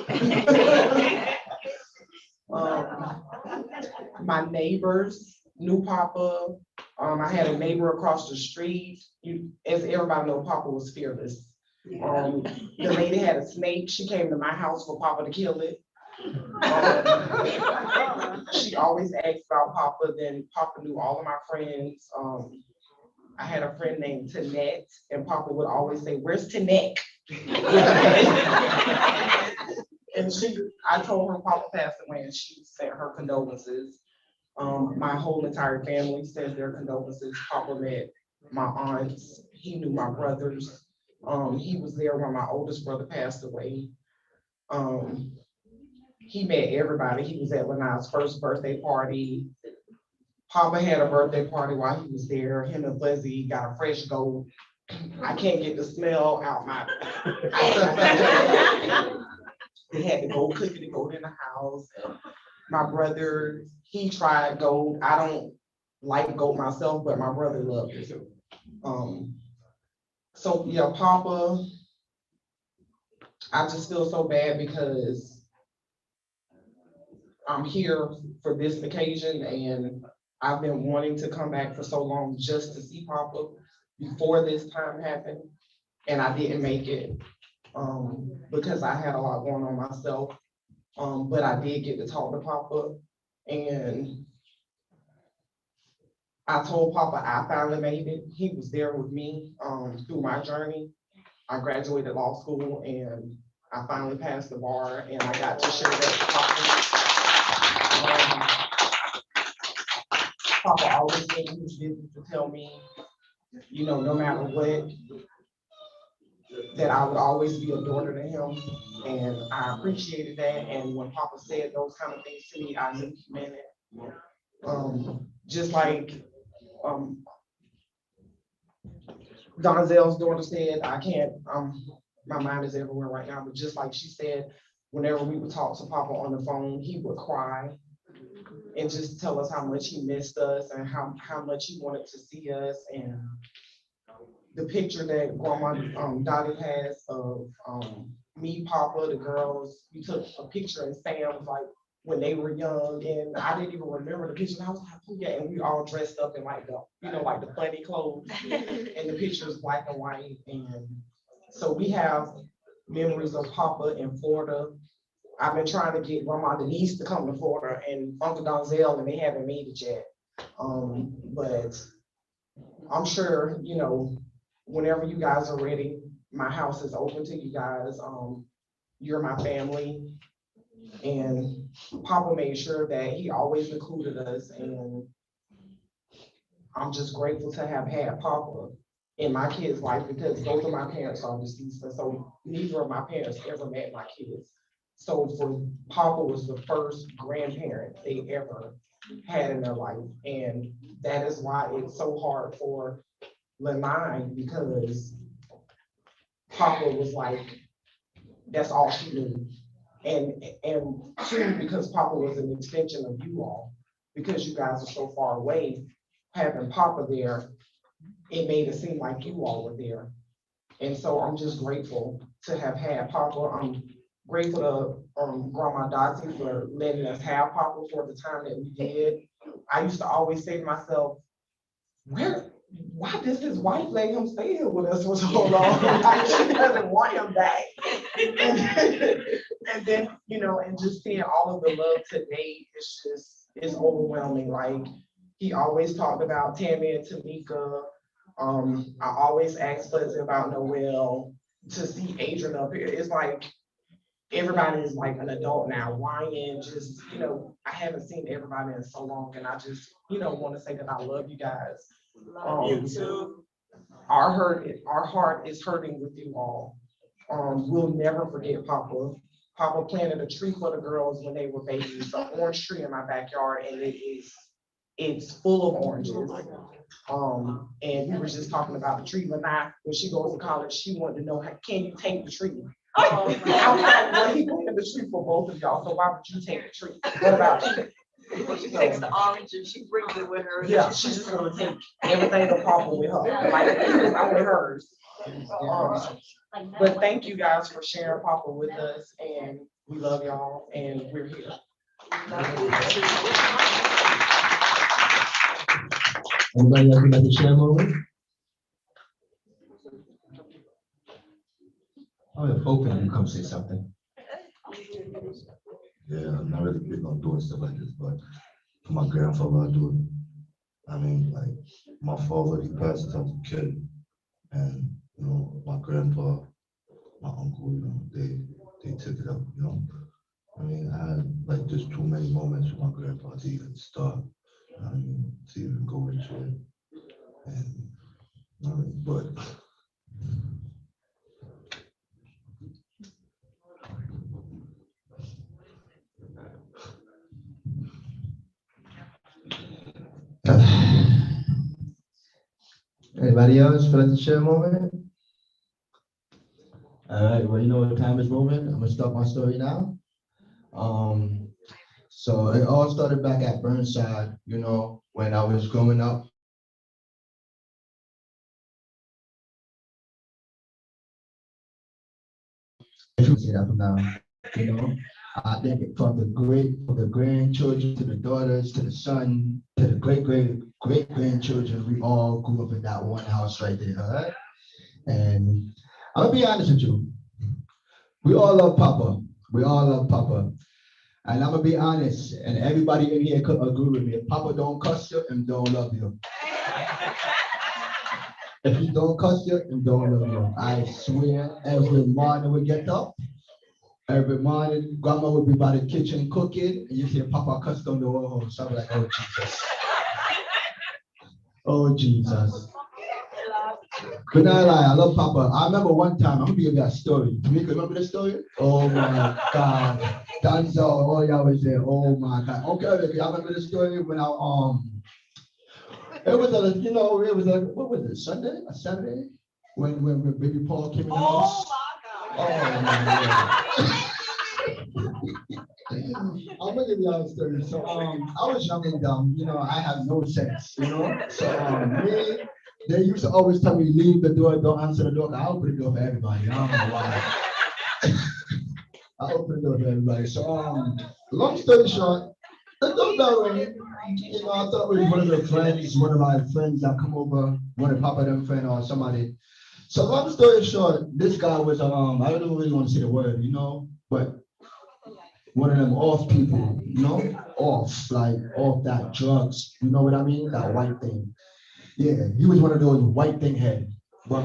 My neighbors knew Papa. I had a neighbor across the street. As everybody knows, Papa was fearless. The lady had a snake. She came to my house for Papa to kill it. She always asked about Papa. Then Papa knew all of my friends. I had a friend named Tanette, and Papa would always say, "Where's Tanette?" And I told her Papa passed away, and she sent her condolences. My whole entire family sent their condolences. Papa met my aunts. He knew my brothers. He was there when my oldest brother passed away. He met everybody. He was at Lanai's first birthday party. Papa had a birthday party while he was there. Him and Fuzzy got a fresh goat. I can't get the smell out my. They had the goat cooking and goat in the house. My brother, he tried goat. I don't like goat myself, but my brother loved it. So yeah, Papa, I just feel so bad because I'm here for this occasion, and I've been wanting to come back for so long just to see Papa before this time happened, and I didn't make it because I had a lot going on myself. But I did get to talk to Papa, and I told Papa I finally made it. He was there with me through my journey. I graduated law school, and I finally passed the bar, and I got to share that with Papa. Papa always made his business to tell me, you know, no matter what, that I would always be a daughter to him. And I appreciated that. And when Papa said those kind of things to me, I knew he meant it. Just like Donzelle's daughter said, I can't, my mind is everywhere right now, but just like she said, whenever we would talk to Papa on the phone, he would cry and just tell us how much he missed us and how much he wanted to see us. And the picture that Grandma Dottie has of me, Papa, the girls, we took a picture in Sam's like when they were young, and I didn't even remember the picture. And I was like, oh yeah, and we all dressed up in like the, you know, like the funny clothes, and the picture is black and white. And so we have memories of Papa in Florida. I've been trying to get Grandma Denise to come to Florida and Uncle Donzell, and they haven't made it yet. But I'm sure, you know, whenever you guys are ready, my house is open to you guys. You're my family. And Papa made sure that he always included us. And I'm just grateful to have had Papa. in my kids' life because both of my parents are deceased. And so neither of my parents ever met my kids. So for Papa was the first grandparent they ever had in their life. And that is why it's so hard for Lenine, because Papa was like, that's all she knew. And two, because Papa was an extension of you all, because you guys are so far away, having Papa there, it made it seem like you all were there. And so I'm just grateful to have had Papa. I'm grateful to Grandma Dottie for letting us have Papa for the time that we did. I used to always say to myself, why does his wife let him stay here with us for so long? Like, she doesn't want him back. And then, you know, and just seeing all of the love today, it's overwhelming. Like, he always talked about Tammy and Tamika. I always asked Fuzzy about Noel. To see Adrian up here, it's like everybody is like an adult now. Ryan, just, you know, I haven't seen everybody in so long, and I just, you know, want to say that I love you guys. You too. Our heart is hurting with you all. We'll never forget Papa. Papa planted a tree for the girls when they were babies, an orange tree in my backyard, and it's full of oranges. And we were just talking about the tree. When she goes to college, she wanted to know, can you take the tree? I was like, well, he planted the tree for both of y'all, so why would you take the tree? What about you? When she takes the orange and she brings it with her. Yeah, she's just gonna take everything to Papa with her. Like, it's only hers. But thank you guys for sharing Papa with us, and we love y'all, and we're here. Anybody else would like to share a moment? I was hoping you come say something. Yeah, I'm not really big on doing stuff like this, but for my grandfather, I do it. I mean, like, my father, he passed as a kid, and, you know, my grandpa, my uncle, you know, they took it up, you know. I mean, I had, like, just too many moments with my grandpa to even start, I mean, to even go into it. And, I mean, but anybody else would like to share a moment? All right, well, you know what time is moving. I'm gonna start my story now. So it all started back at Burnside, you know, when I was growing up. If you say that from now, you know, I think from the grandchildren to the daughters to the son to the great grandchildren, we all grew up in that one house right there, all right? And I'm gonna be honest with you. We all love Papa. We all love Papa. And I'm gonna be honest, and everybody in here could agree with me. If Papa don't cuss you, and don't love you. If he don't cuss you, and don't love you. I swear, every morning we get up, every morning Grandma would be by the kitchen cooking, and you hear Papa cuss on the wall. So I'm like, oh Jesus. Oh Jesus. But not lie, I love Papa. I remember one time, I'm gonna give you a story. Tamika, remember the story? Oh my God. Danzo, all y'all was there. Oh my God. Okay, y'all remember the story when it was a, you know, it was a, what was it, Sunday? A Saturday? When baby Paul came in the house? Oh my God. I'm gonna give y'all a story. So I was young and dumb, you know, I have no sense, you know. So they used to always tell me, leave the door, don't answer the door. I open the door for everybody. I don't know why. I open the door for everybody. So long story short, the doorbell rang. You know, I thought it was one of the friends, one of my friends that come over, one of Papa them friend or somebody. So long story short, this guy was I don't really want to say the word, you know, but one of them off people, you know, off that drugs, you know what I mean? That white thing. Yeah, he was one of those white thing head. But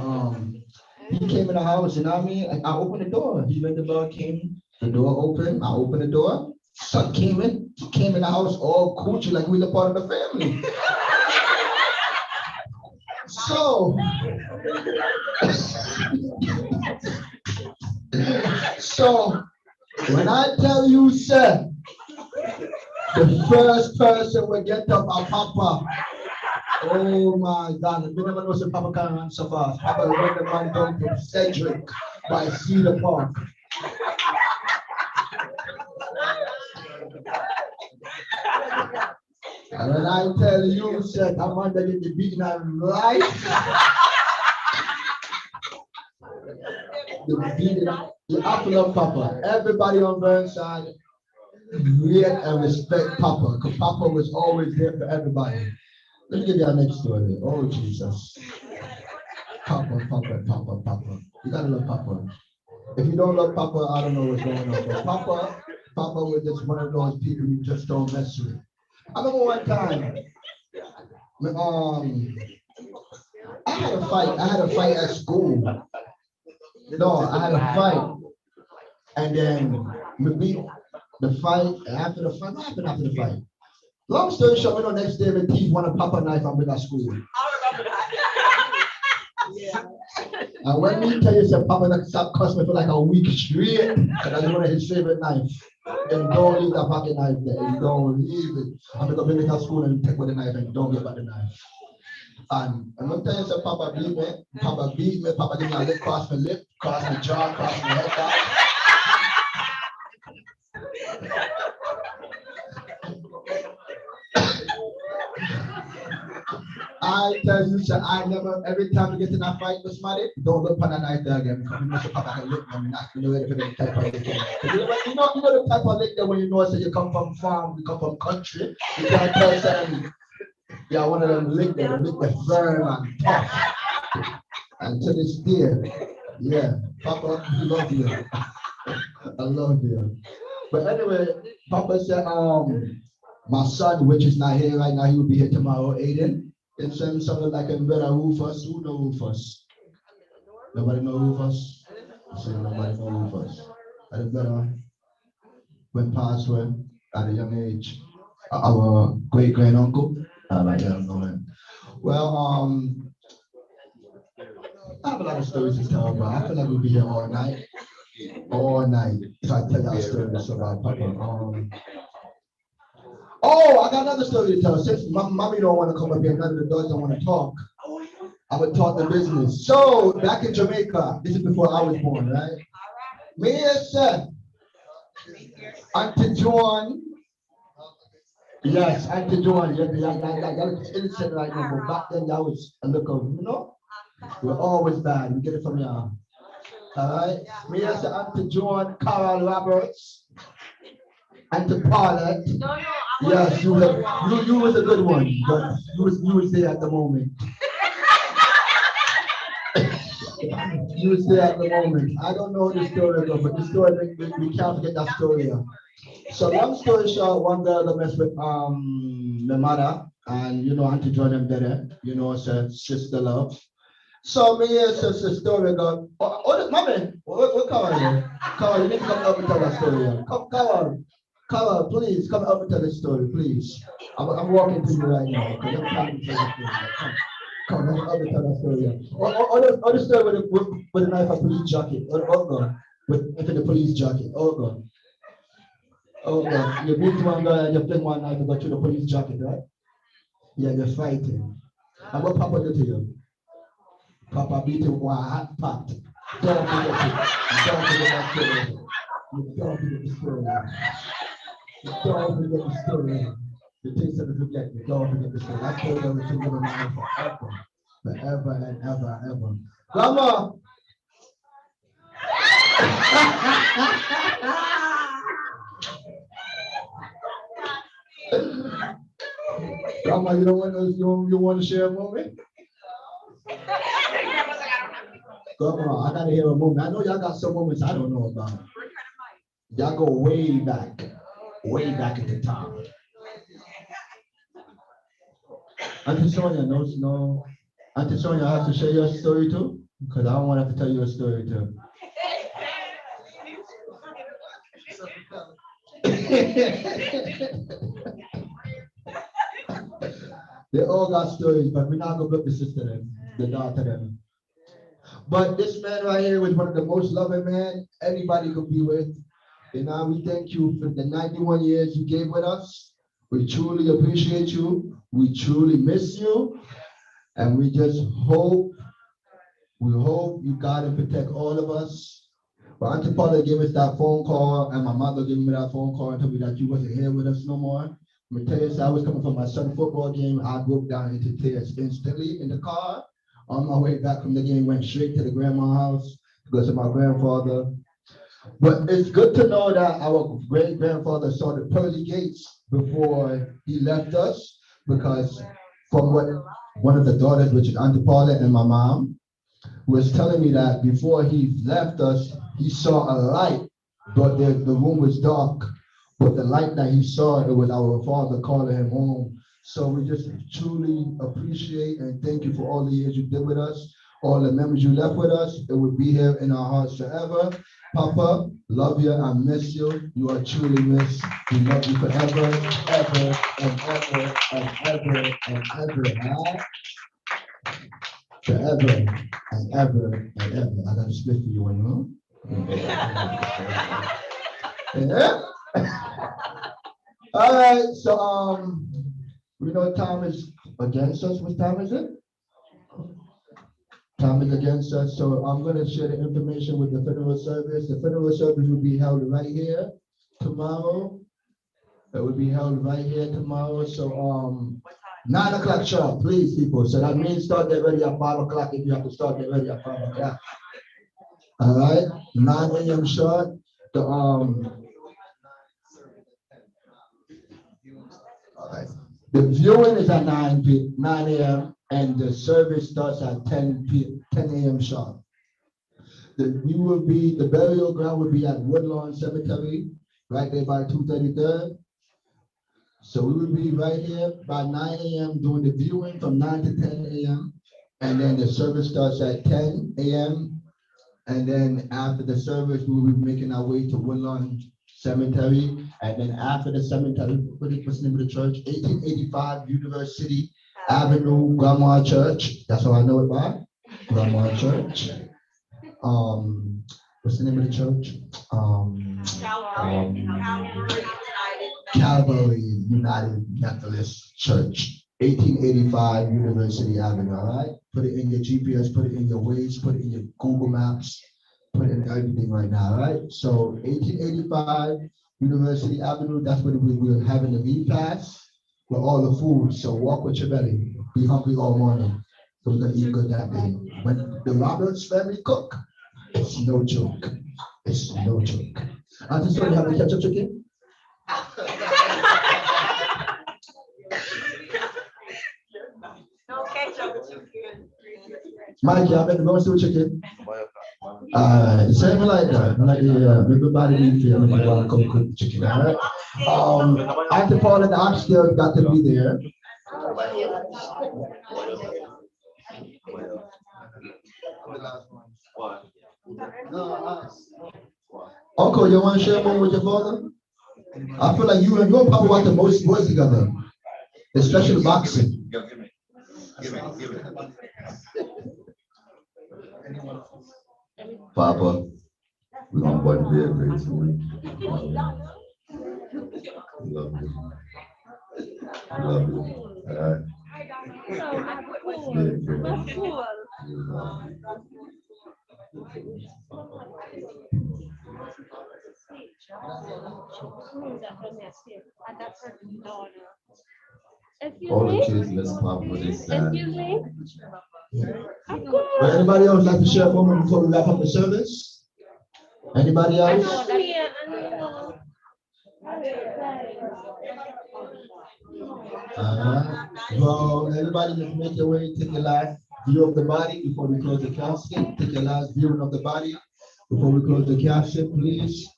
he came in the house, you know what I mean? I opened the door. He rang the bell, came, the door opened, I opened the door. Son came in, he came in the house all coochie like we were part of the family. So, so when I tell you, sir, the first person will get up a Papa. Oh my God, you never know if Papa can run so fast. Papa run the man down to Cedric by Cedar Park. And when I tell you, sir, I'm under the beating and right. The apple of Papa. Everybody on Burnside rate and respect Papa, because Papa was always there for everybody. Let me give you our next story. Oh, Jesus. Papa. You gotta love Papa. If you don't love Papa, I don't know what's going on. But Papa was just one of those people you just don't mess with. I remember one time, I had a fight at school. No, I had a fight. And then we beat the fight. After the fight, what happened after the fight? Long story short, next day the thief want a Papa knife and with our school. I remember that. Yeah. And when me tell you that Papa not stop cussing me for like a week straight, because that's one of his favorite knife. Then don't leave that pocket knife there. You don't leave it. I'm gonna bring it to school and take with the knife and don't get back the knife. And I'm gonna tell you that Papa beat me. Papa beat me. Papa gave me a lip, cross my lip, cross my jaw, cross my head back. I tell you, sir, I never, every time you get in a fight with somebody, don't look for the knife there again, because you know, so Papa can lick them, not you ready for the type of lick. You know the type of lick there when you know, so you come from farm, you come from country, you can't tell them, yeah, one of them lick there, they lick the firm and tough. And to this day, yeah, Papa, I love you. I love you. But anyway, Papa said, my son, which is not here right now, he will be here tomorrow, Aiden. It sounds something like a better Rufus. Who know Rufus? Nobody know Rufus? So nobody know Rufus. I did better when passed away at a young age. Our great grand uncle. Like that, well, I have a lot of stories to tell, but I feel like we'll be here all night. All night. If I tell y'all stories about Papa. Oh, I got another story to tell. Since mommy don't want to come up here, none of the daughters don't want to talk. I would talk the business. So back in Jamaica, this is before I was born, right? Me said, Auntie Joan. Yes, Auntie Joan. That was innocent right now, but back then that was a look of, we're always bad. We get it from y'all. All right? Me said, Auntie Joan, Carol Roberts. Auntie Paulette. Yes, you was a good one, but you was there at the moment. You was there at the moment. I don't know the story though, but the story we can't forget that story. So long story short, one girl that messed with the mother, and Auntie John them better, said sister love. So me says the story go. Mommy, what Carol? Carol, you need to come up and tell that story. Come, Carol, please come up and tell the story, please. I'm walking to you right now. Come, let me up and tell that story. Or the story with the knife and police jacket. Oh God, with the police jacket. Oh God. Oh God. You beat one guy and you fling one knife and go through the police jacket, right? Yeah, you're fighting. And what Papa did to you? Papa beat him with a hot pot. Don't forget it. Don't forget that story. Don't forget the story. Don't forget the story. The things that you forget, don't forget the story. I told them to live in my life forever and ever. Grandma! Grandma, you want to share a moment? Grandma, I gotta hear a moment. I know y'all got some moments I don't know about. Y'all go way back at the top. Auntie Sonia, no. Auntie Sonia, I have to share your story too? Because I don't want to have to tell you a story too. They all got stories, but we're not going to put the sister in. the daughter them. But this man right here was one of the most loving men anybody could be with. And now we thank you for the 91 years you gave with us. We truly appreciate you. We truly miss you. And we just hope, you God and protect all of us. But Auntie Paula gave us that phone call, and my mother gave me that phone call and told me that you wasn't here with us no more. I'm gonna tell you, so I was coming from my son's football game. I broke down into tears instantly in the car. On my way back from the game, went straight to the grandma's house to go to my grandfather. But it's good to know that our great-grandfather saw the pearly gates before he left us, because from what one of the daughters, which is Auntie Paula and my mom, was telling me that before he left us, he saw a light, but the room was dark. But the light that he saw, it was our father calling him home. So we just truly appreciate and thank you for all the years you did with us, all the memories you left with us. It will be here in our hearts forever. Papa, love you, I miss you. You are truly missed. We love you forever, ever, and ever, and ever, and ever. Huh? Forever and ever and ever. I got a spit for you, yeah? All right, so we know time is against us. What time is it? Time is against us, so I'm going to share the information with the funeral service. The funeral service will be held right here tomorrow. It will be held right here tomorrow. So 9 o'clock sharp, please, people. So that means start get ready at 5 o'clock if you have to start get ready at 5 o'clock. All right, 9 a.m. sharp. The viewing is at 9 a.m. and the service starts at 10 a.m. sharp. The burial ground will be at Woodlawn Cemetery, right there by 233rd. So we will be right here by 9 a.m. doing the viewing from 9 to 10 a.m. And then the service starts at 10 a.m. And then after the service, we will be making our way to Woodlawn Cemetery. And then after the cemetery, what's the name of the church? 1885 University Avenue, Grandma Church. That's how I know it by. Grandma Church. What's the name of the church? Calvary United Methodist Church, 1885 University Avenue, all right? Put it in your GPS, put it in your Waze, put it in your Google Maps, put it in everything right now, all right? So 1885 University Avenue, that's where we're having the repast with all the food. So walk with your belly, be hungry all morning. So we're gonna eat good that day. When the Roberts family cook, it's no joke. It's no joke. I just want to have a ketchup chicken. No ketchup chicken. Mike, y'all make the most of chicken. Same like that. Like everybody needs to want to come cook the chicken. All right. Auntie Paul and the oxtail got to be there. Uncle, you want to share more with your father? I feel like you and your papa want the most boys together, especially boxing. Give me. Papa, we're going to work very, very soon. Love you. Love you. All right. Very good. All the kids, let's pop with this side. Would anybody else like to share a moment before we wrap up the service? Anybody else? Well, everybody just make your way, take your last view of the body before we close the casket. Take your last viewing of the body before we close the casket, please.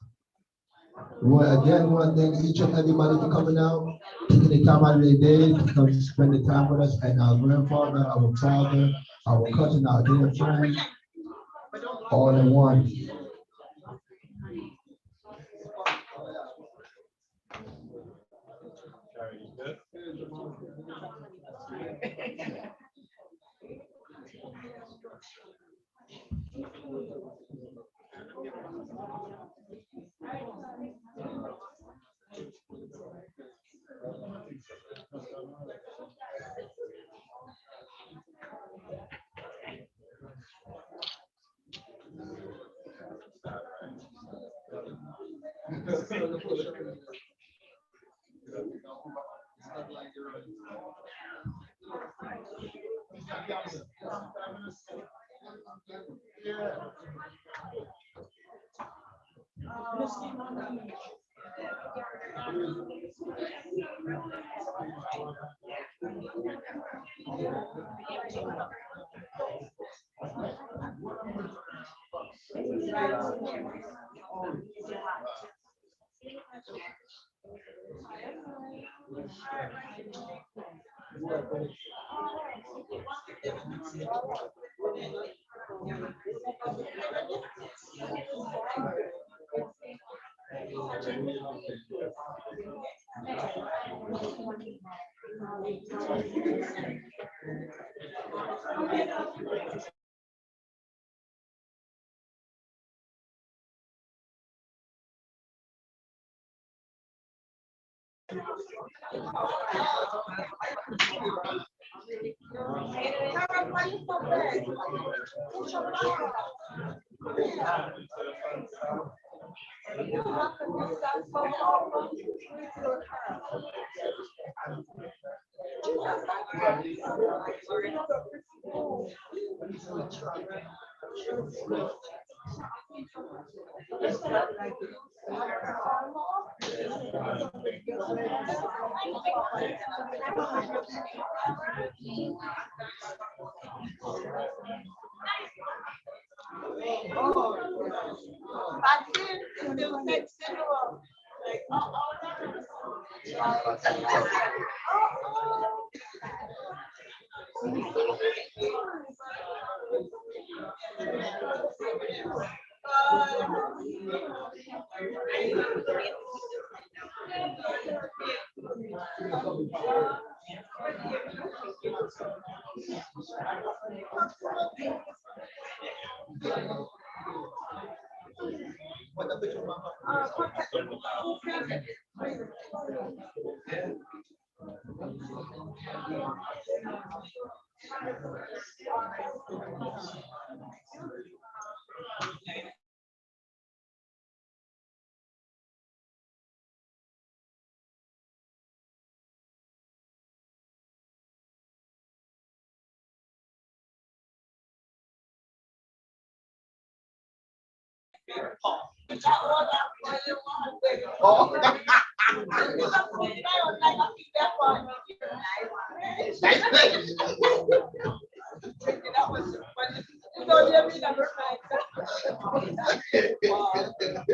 Again, want to thank each and everybody for coming out, taking the time out of their day to come spend the time with us, and our grandfather, our father, our cousin, our dear friend, all in one.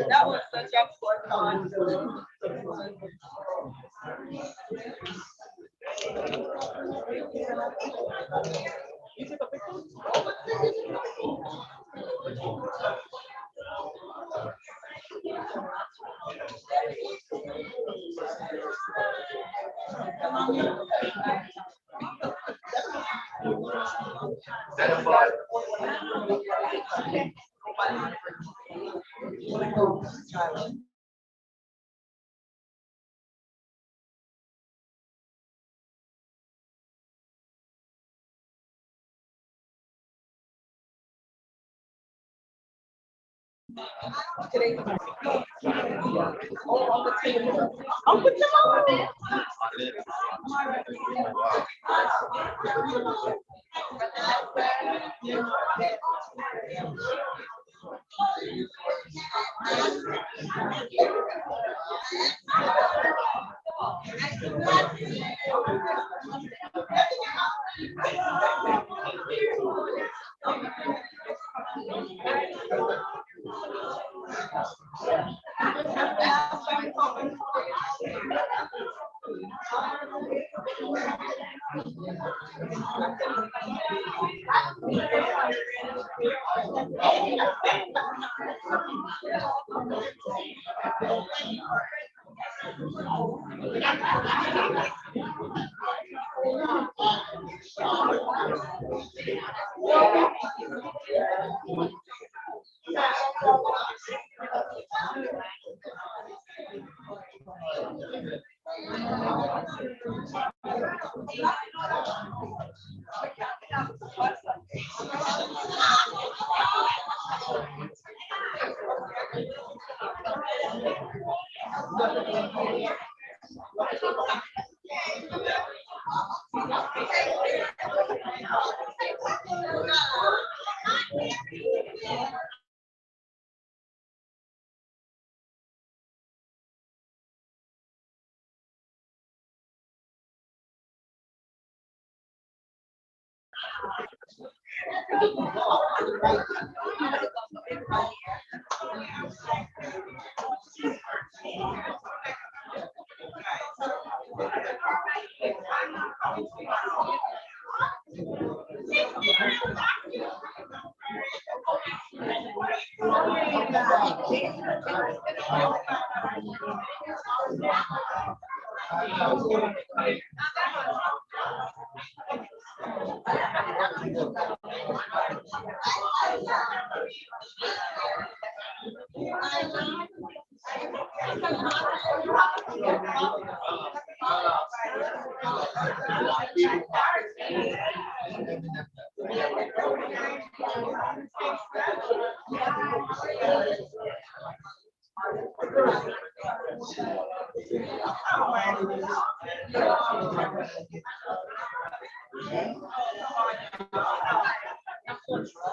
That was such a fun time. I'll put them on.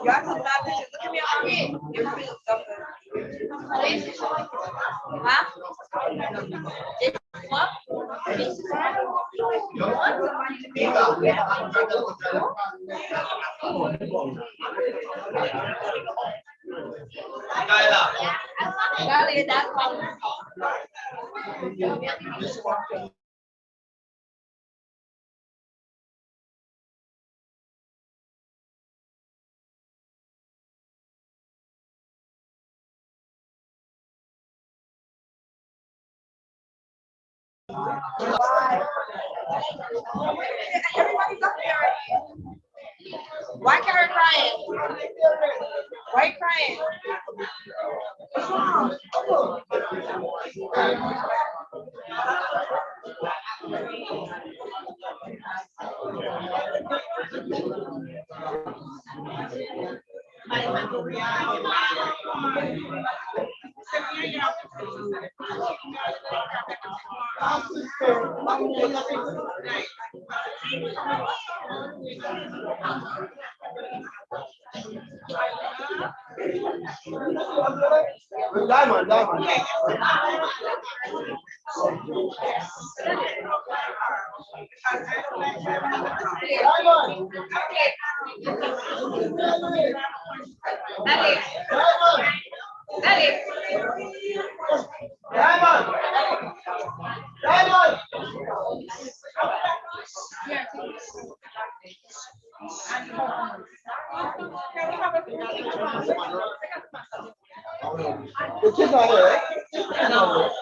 Y'all talking about this? Look at me on here. You feel something. Huh? What? Dale, that's all. Everybody's up there already. Why Karen crying? Why you crying? What's wrong? Diamond. Diamond. The kids are here.